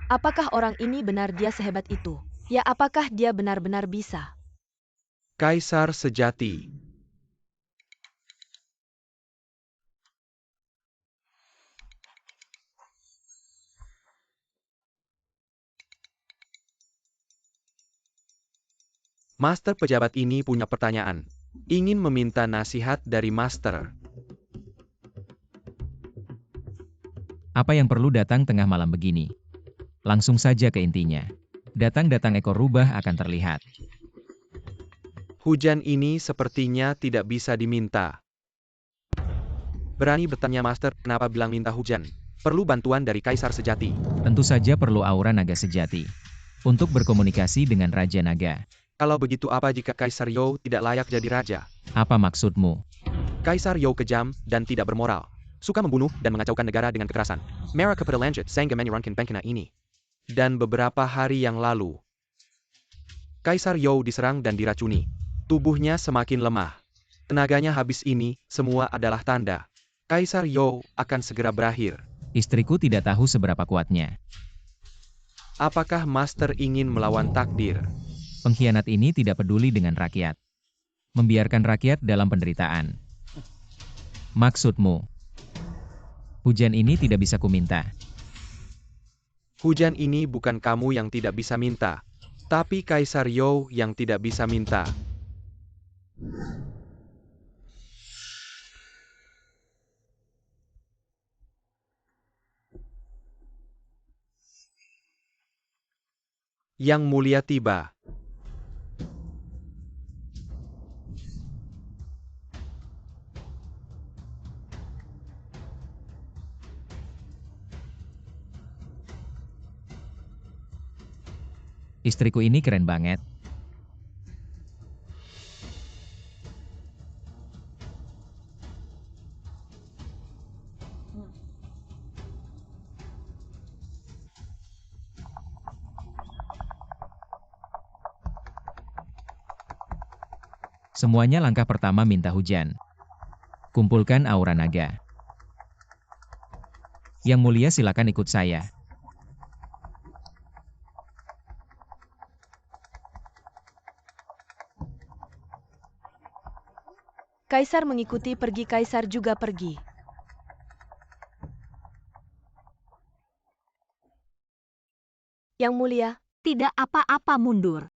Apakah orang ini benar dia sehebat itu? Ya, apakah dia benar-benar bisa? Kaisar sejati. Master pejabat ini punya pertanyaan. Ingin meminta nasihat dari Master. Apa yang perlu datang tengah malam begini? Langsung saja ke intinya. Datang-datang ekor rubah akan terlihat. Hujan ini sepertinya tidak bisa diminta. Berani bertanya Master, kenapa bilang minta hujan? Perlu bantuan dari Kaisar sejati. Tentu saja perlu aura naga sejati. Untuk berkomunikasi dengan Raja Naga. Kalau begitu, apa jika Kaisar You tidak layak jadi raja? Apa maksudmu? Kaisar You kejam dan tidak bermoral. Suka membunuh dan mengacaukan negara dengan kekerasan. Mereka kepada lanjut sehingga menyerangkan Pengkhianat ini. Dan beberapa hari yang lalu, Kaisar You diserang dan diracuni. Tubuhnya semakin lemah. Tenaganya habis ini, semua adalah tanda. Kaisar You akan segera berakhir. Istriku tidak tahu seberapa kuatnya. Apakah Master ingin melawan takdir? Pengkhianat ini tidak peduli dengan rakyat. Membiarkan rakyat dalam penderitaan. Maksudmu? Hujan ini tidak bisa kuminta. Hujan ini bukan kamu yang tidak bisa minta, tapi Kaisar You yang tidak bisa minta. Yang Mulia tiba. Istriku ini keren banget. Semuanya langkah pertama minta hujan. Kumpulkan aura naga. Yang Mulia silakan ikut saya. Kaisar mengikuti pergi, Kaisar juga pergi. Yang Mulia, Tidak apa-apa mundur.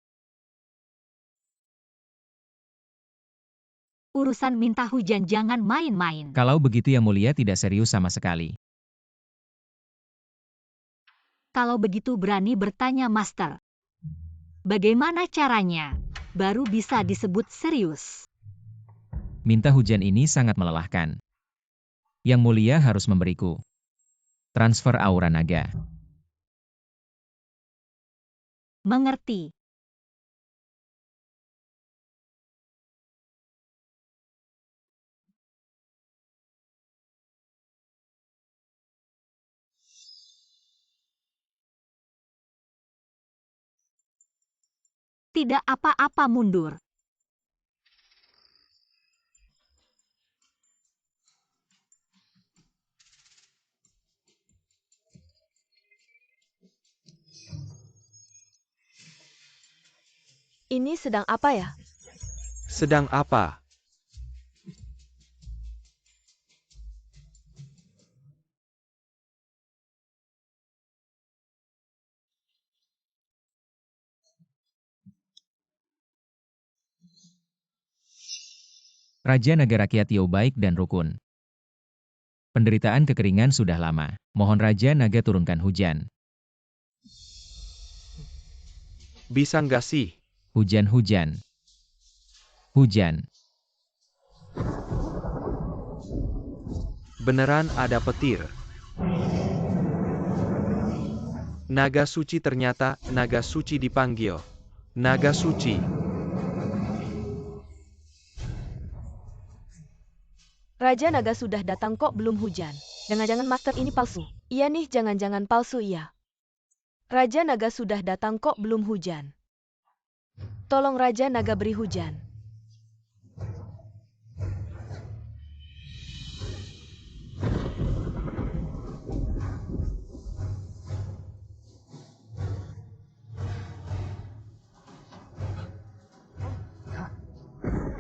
Urusan minta hujan jangan main-main. Kalau begitu Yang Mulia tidak serius sama sekali. Kalau begitu berani bertanya Master. Bagaimana caranya? Baru bisa disebut serius. Minta hujan ini sangat melelahkan. Yang Mulia harus memberiku transfer aura naga. Mengerti. Tidak apa-apa mundur. ini sedang apa ya? Sedang apa? Raja Naga Rakyat You baik dan rukun. Penderitaan kekeringan sudah lama. Mohon Raja Naga turunkan hujan. Bisa nggak sih? Hujan-hujan. Hujan. Beneran ada petir. Naga suci ternyata, naga suci dipanggil. Naga suci. Raja Naga sudah datang kok belum hujan. Jangan-jangan Master ini palsu. Iya nih, jangan-jangan palsu iya. Raja Naga sudah datang kok belum hujan. Tolong Raja Naga beri hujan.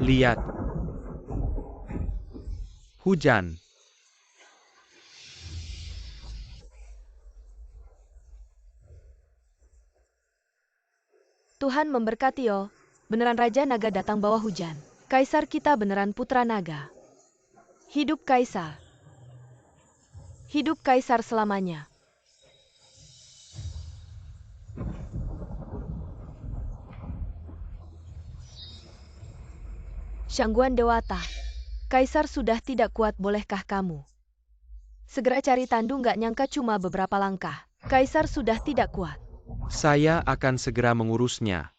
Lihat. Hujan. Tuhan memberkati yo. Beneran Raja Naga datang bawa hujan. Kaisar kita beneran putra naga. Hidup Kaisar. Hidup Kaisar selamanya. Syangguan Dewata. Kaisar sudah tidak kuat, bolehkah kamu segera cari tandu? Nggak nyangka cuma beberapa langkah. Kaisar sudah tidak kuat. Saya akan segera mengurusnya.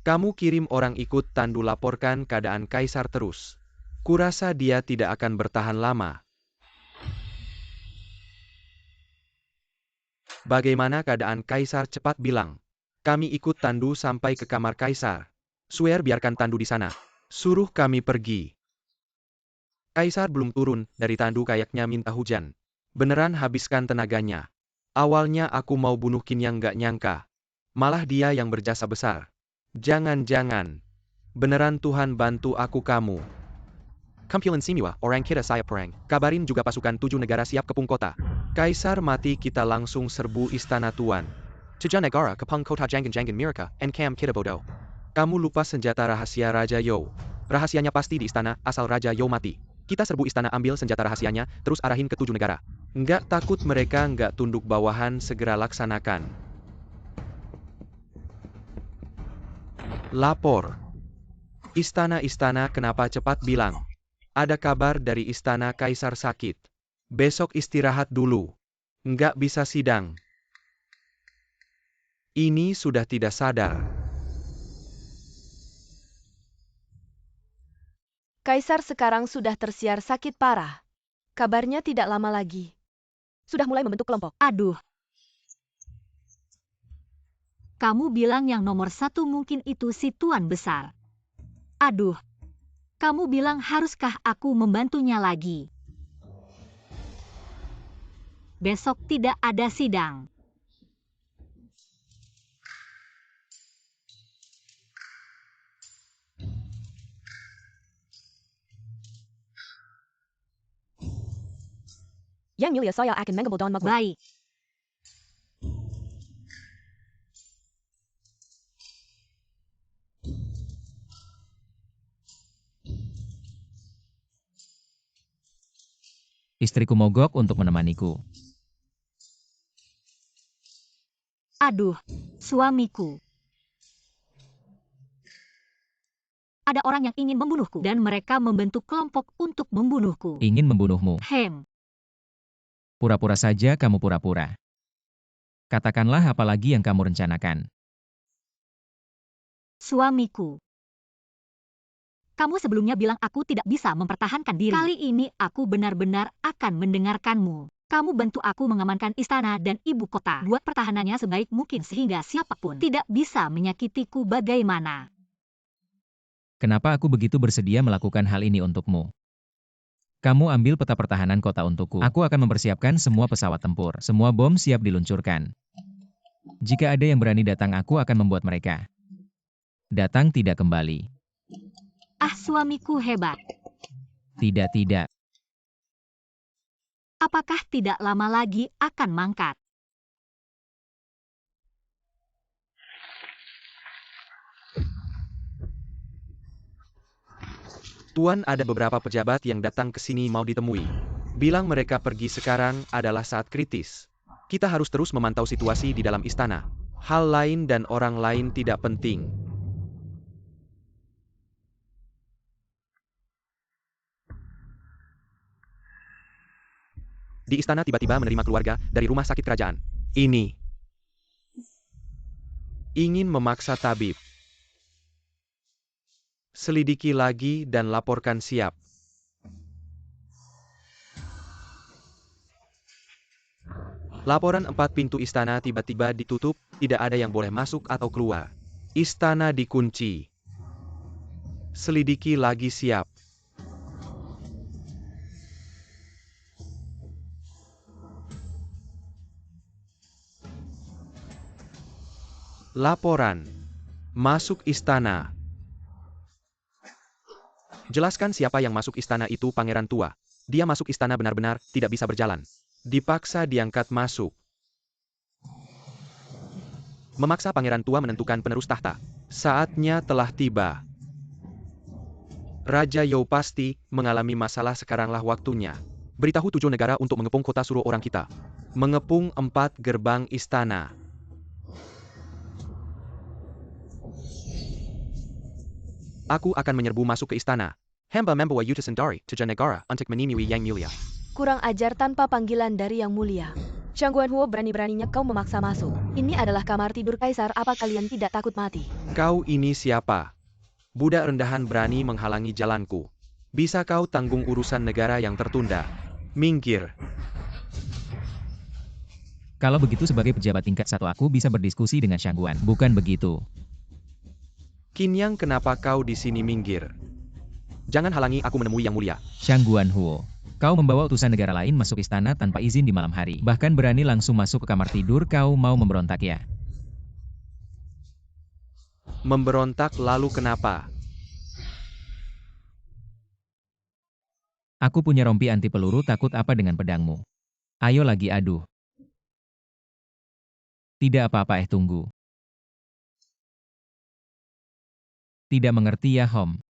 Kamu kirim orang ikut tandu, laporkan keadaan Kaisar terus. Kurasa dia tidak akan bertahan lama. Bagaimana keadaan Kaisar? Cepat bilang. Kami ikut Tandu sampai ke kamar Kaisar. Swear biarkan Tandu di sana. Suruh kami pergi. Kaisar belum turun dari Tandu kayaknya minta hujan. Beneran habiskan tenaganya. Awalnya aku mau bunuh Qin yang gak nyangka. Malah dia yang berjasa besar. Jangan-jangan. Beneran Tuhan bantu aku kamu. Kumpulan Simua, orang kita saya perang. Kabarin juga pasukan 7 negara siap kepung kota. Kaisar mati kita langsung serbu istana Tuan. Tujuh negara kepung kota jangan-jangan mereka, enkam kita bodoh. Kamu lupa senjata rahasia Raja Yo. Rahasianya pasti di istana, asal Raja Yo mati. Kita serbu istana, ambil senjata rahasianya, terus arahin ke 7 negara. Nggak takut mereka nggak tunduk bawahan, segera laksanakan. Lapor. Istana-istana kenapa cepat bilang. Ada kabar dari istana Kaisar sakit. Besok istirahat dulu. Nggak bisa sidang. Ini sudah tidak sadar. Kaisar sekarang sudah tersiar sakit parah. Kabarnya tidak lama lagi. Sudah mulai membentuk kelompok. Aduh. Kamu bilang yang nomor 1 mungkin itu si Tuan Besar. Aduh. Kamu bilang haruskah aku membantunya lagi? Besok tidak ada sidang. Yang mulia saya akan mengambil Don Magway. Baik. Istriku mogok untuk menemaniku. Aduh, suamiku. Ada orang yang ingin membunuhku dan mereka membentuk kelompok untuk membunuhku. Ingin membunuhmu. Pura-pura saja kamu pura-pura. Katakanlah apa lagi yang kamu rencanakan. Suamiku. Kamu sebelumnya bilang aku tidak bisa mempertahankan diri. Kali ini aku benar-benar akan mendengarkanmu. Kamu bantu aku mengamankan istana dan ibu kota. Buat pertahanannya sebaik mungkin sehingga siapapun tidak bisa menyakitiku. Bagaimana? Kenapa aku begitu bersedia melakukan hal ini untukmu? Kamu ambil peta pertahanan kota untukku. Aku akan mempersiapkan semua pesawat tempur. Semua bom siap diluncurkan. Jika ada yang berani datang, aku akan membuat mereka datang tidak kembali. Ah, suamiku hebat. Tidak. Apakah tidak lama lagi akan mangkat? Tuan, ada beberapa pejabat yang datang ke sini mau ditemui. Bilang mereka pergi sekarang adalah saat kritis. Kita harus terus memantau situasi di dalam istana. Hal lain dan orang lain tidak penting. Di istana tiba-tiba menerima keluarga dari rumah sakit kerajaan. Ini ingin memaksa tabib. Selidiki lagi dan laporkan siap. Laporan 4 pintu istana tiba-tiba ditutup, tidak ada yang boleh masuk atau keluar. Istana dikunci. Selidiki lagi siap. Laporan. Masuk istana. Jelaskan siapa yang masuk istana itu. Pangeran tua. Dia masuk istana benar-benar tidak bisa berjalan. Dipaksa diangkat masuk. Memaksa pangeran tua menentukan penerus tahta. Saatnya telah tiba. Raja Yo pasti mengalami masalah, sekaranglah waktunya. Beritahu 7 negara untuk mengepung kota, suruh orang kita mengepung 4 gerbang istana. Aku akan menyerbu masuk ke istana. Hamba membawa Yuta Sendari, 7 negara, untuk menemui Yang Mulia. Kurang ajar tanpa panggilan dari Yang Mulia. Chang Guanhuo, berani-beraninya kau memaksa masuk. Ini adalah kamar tidur Kaisar, apa kalian tidak takut mati? Kau ini siapa? Budak rendahan berani menghalangi jalanku. Bisa kau tanggung urusan negara yang tertunda? Minggir. Kalau begitu sebagai pejabat tingkat 1 aku bisa berdiskusi dengan Shangguan. Bukan begitu. Qinyang, kenapa kau di sini minggir? Jangan halangi aku menemui Yang Mulia. Shangguan Huo. Kau membawa utusan negara lain masuk istana tanpa izin di malam hari. Bahkan berani langsung masuk ke kamar tidur, kau mau memberontak ya? Memberontak lalu kenapa? Aku punya rompi anti peluru, takut apa dengan pedangmu? Ayo lagi adu. Tidak apa-apa, tunggu. Tidak mengerti ya, Hom?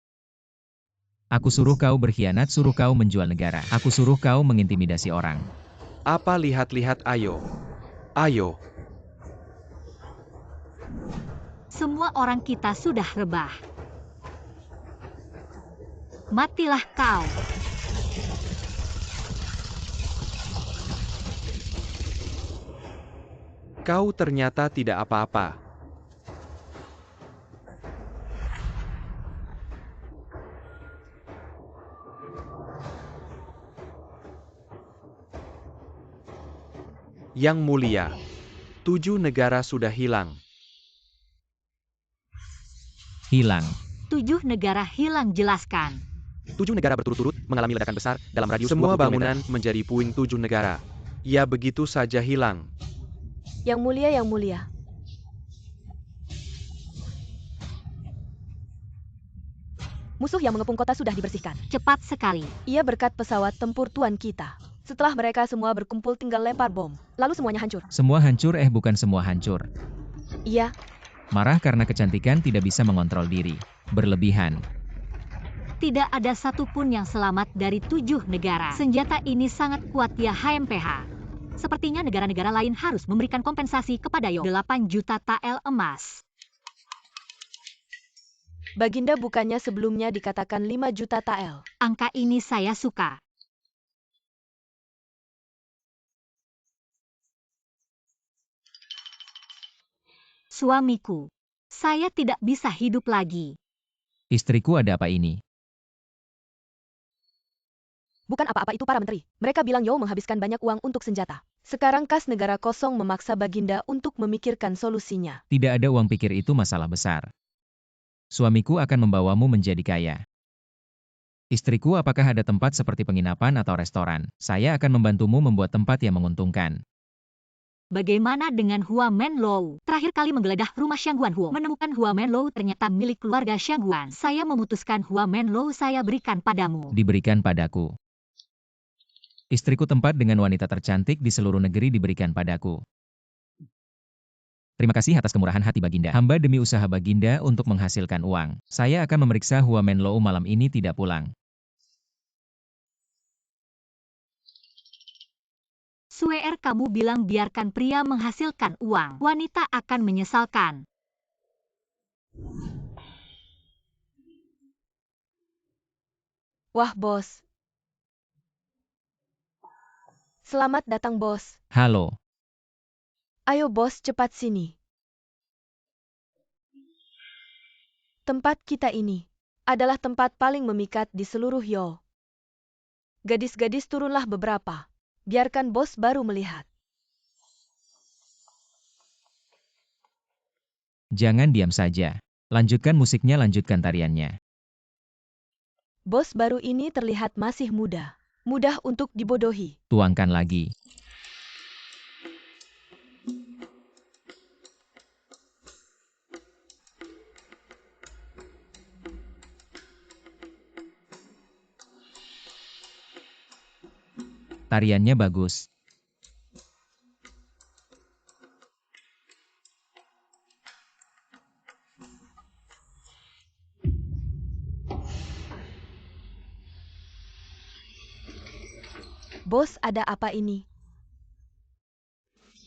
Aku suruh kau berkhianat, suruh kau menjual negara. Aku suruh kau mengintimidasi orang. Apa lihat-lihat, ayo. Ayo. Semua orang kita sudah rebah. Matilah kau. Kau ternyata tidak apa-apa. Yang Mulia, 7 negara sudah hilang. Hilang. 7 negara hilang, jelaskan. 7 negara berturut-turut mengalami ledakan besar dalam radius 20 km. Semua bangunan menjadi puing 7 negara. Ya begitu saja hilang. Yang Mulia, Yang Mulia. Musuh yang mengepung kota sudah dibersihkan. Cepat sekali. Ia berkat pesawat tempur tuan kita. Setelah mereka semua berkumpul tinggal lempar bom. Lalu semuanya hancur. Semua hancur, bukan semua hancur. Iya, Marah karena kecantikan tidak bisa mengontrol diri. Berlebihan. Tidak ada satupun yang selamat dari 7 negara. Senjata ini sangat kuat ya, HMPH. Sepertinya negara-negara lain harus memberikan kompensasi kepada Yo. 8 juta tael emas. Baginda, bukannya sebelumnya dikatakan 5 juta tael. Angka ini saya suka. Suamiku, saya tidak bisa hidup lagi. Istriku, ada apa ini? Bukan apa-apa itu para menteri. Mereka bilang Yo menghabiskan banyak uang untuk senjata. Sekarang kas negara kosong memaksa Baginda untuk memikirkan solusinya. Tidak ada uang, pikir itu masalah besar. Suamiku akan membawamu menjadi kaya. Istriku, apakah ada tempat seperti penginapan atau restoran? Saya akan membantumu membuat tempat yang menguntungkan. Bagaimana dengan Hua Menlou? Terakhir kali menggeledah rumah Shangguan Huo, menemukan Hua Menlou ternyata milik keluarga Shangguan. Saya memutuskan Hua Menlou saya berikan padamu. Diberikan padaku. Istriku, tempat dengan wanita tercantik di seluruh negeri diberikan padaku. Terima kasih atas kemurahan hati Baginda. Hamba demi usaha Baginda untuk menghasilkan uang. Saya akan memeriksa Hua Menlou malam ini tidak pulang. Suer, kamu bilang biarkan pria menghasilkan uang. Wanita akan menyesalkan. Wah, bos. Selamat datang, bos. Halo. Ayo, bos, cepat sini. Tempat kita ini adalah tempat paling memikat di seluruh Yo. Gadis-gadis, turunlah beberapa. Biarkan bos baru melihat. Jangan diam saja. Lanjutkan musiknya, lanjutkan tariannya. Bos baru ini terlihat masih muda. Mudah untuk dibodohi. Tuangkan lagi. Tariannya bagus. Bos, ada apa ini?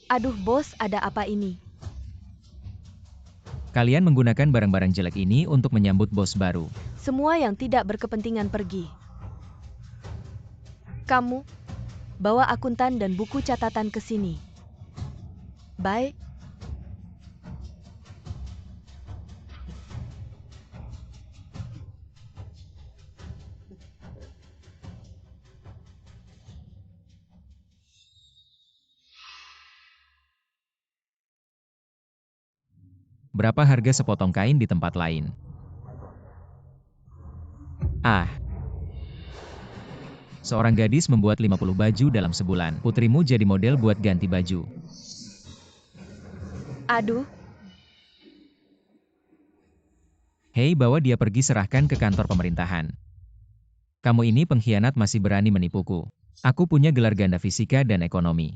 Aduh, bos, ada apa ini? Kalian menggunakan barang-barang jelek ini untuk menyambut bos baru. Semua yang tidak berkepentingan pergi. Kamu, bawa akuntan dan buku catatan ke sini. Baik. Berapa harga sepotong kain di tempat lain? Ah. Seorang gadis membuat 50 baju dalam sebulan. Putrimu jadi model buat ganti baju. Aduh, Hei, bawa dia pergi serahkan ke kantor pemerintahan. Kamu ini pengkhianat masih berani menipuku. Aku punya gelar ganda fisika dan ekonomi.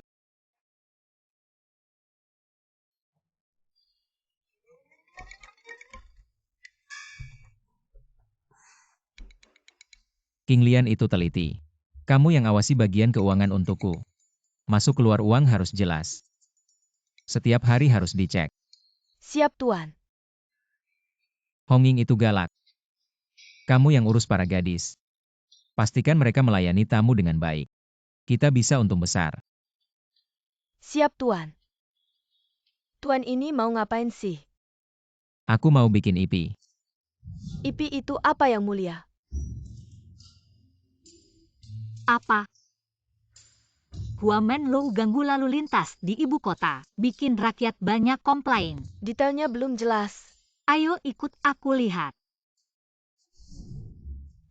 King Lian itu teliti. Kamu yang awasi bagian keuangan untukku. Masuk keluar uang harus jelas. Setiap hari harus dicek. siap Tuan. Honging itu galak. Kamu yang urus para gadis. Pastikan mereka melayani tamu dengan baik. Kita bisa untung besar. Siap Tuan. Tuan ini mau ngapain sih? Aku mau bikin IP. IP itu apa Yang Mulia? Apa? Huamenlou ganggu lalu lintas di ibu kota, bikin rakyat banyak komplain. Detailnya belum jelas. Ayo ikut aku lihat.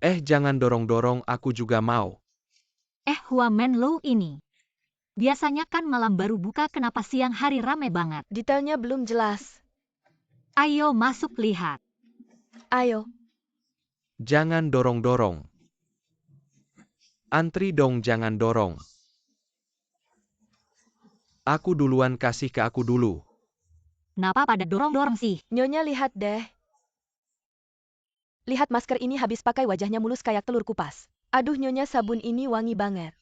Jangan dorong-dorong, aku juga mau. Huamenlou ini. Biasanya kan malam baru buka, kenapa siang hari rame banget? Detailnya belum jelas. Ayo masuk lihat. Ayo, Jangan dorong-dorong. Antri dong, jangan dorong. Aku duluan, kasih ke aku dulu. Kenapa pada dorong-dorong sih? Nyonya lihat deh. Lihat masker ini habis pakai, wajahnya mulus kayak telur kupas. Aduh Nyonya, sabun ini wangi banget.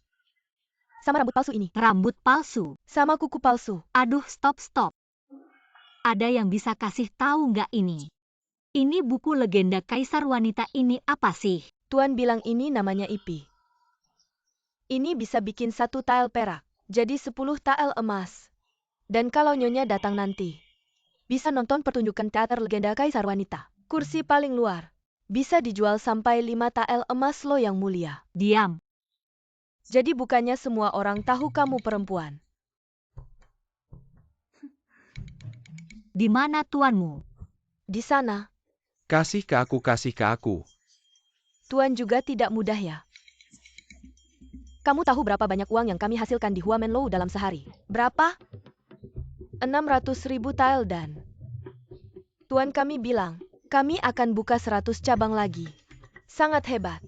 Sama rambut palsu ini. Rambut palsu. Sama kuku palsu. Aduh, stop. Ada yang bisa kasih tahu nggak ini? Ini buku legenda kaisar wanita ini apa sih? Tuan bilang ini namanya IP. Ini bisa bikin 1 tael perak, jadi 10 tael emas. Dan kalau Nyonya datang nanti, bisa nonton pertunjukan teater legenda kaisar wanita. Kursi paling luar. Bisa dijual sampai 5 tael emas loh Yang Mulia. Diam. Jadi bukannya semua orang tahu kamu perempuan. Di mana tuanmu? Di sana. Kasih ke aku, kasih ke aku. Tuan juga tidak mudah ya. Kamu tahu berapa banyak uang yang kami hasilkan di Huamenlou dalam sehari? Berapa? 600.000 tael dan Tuan kami bilang, kami akan buka 100 cabang lagi. Sangat hebat.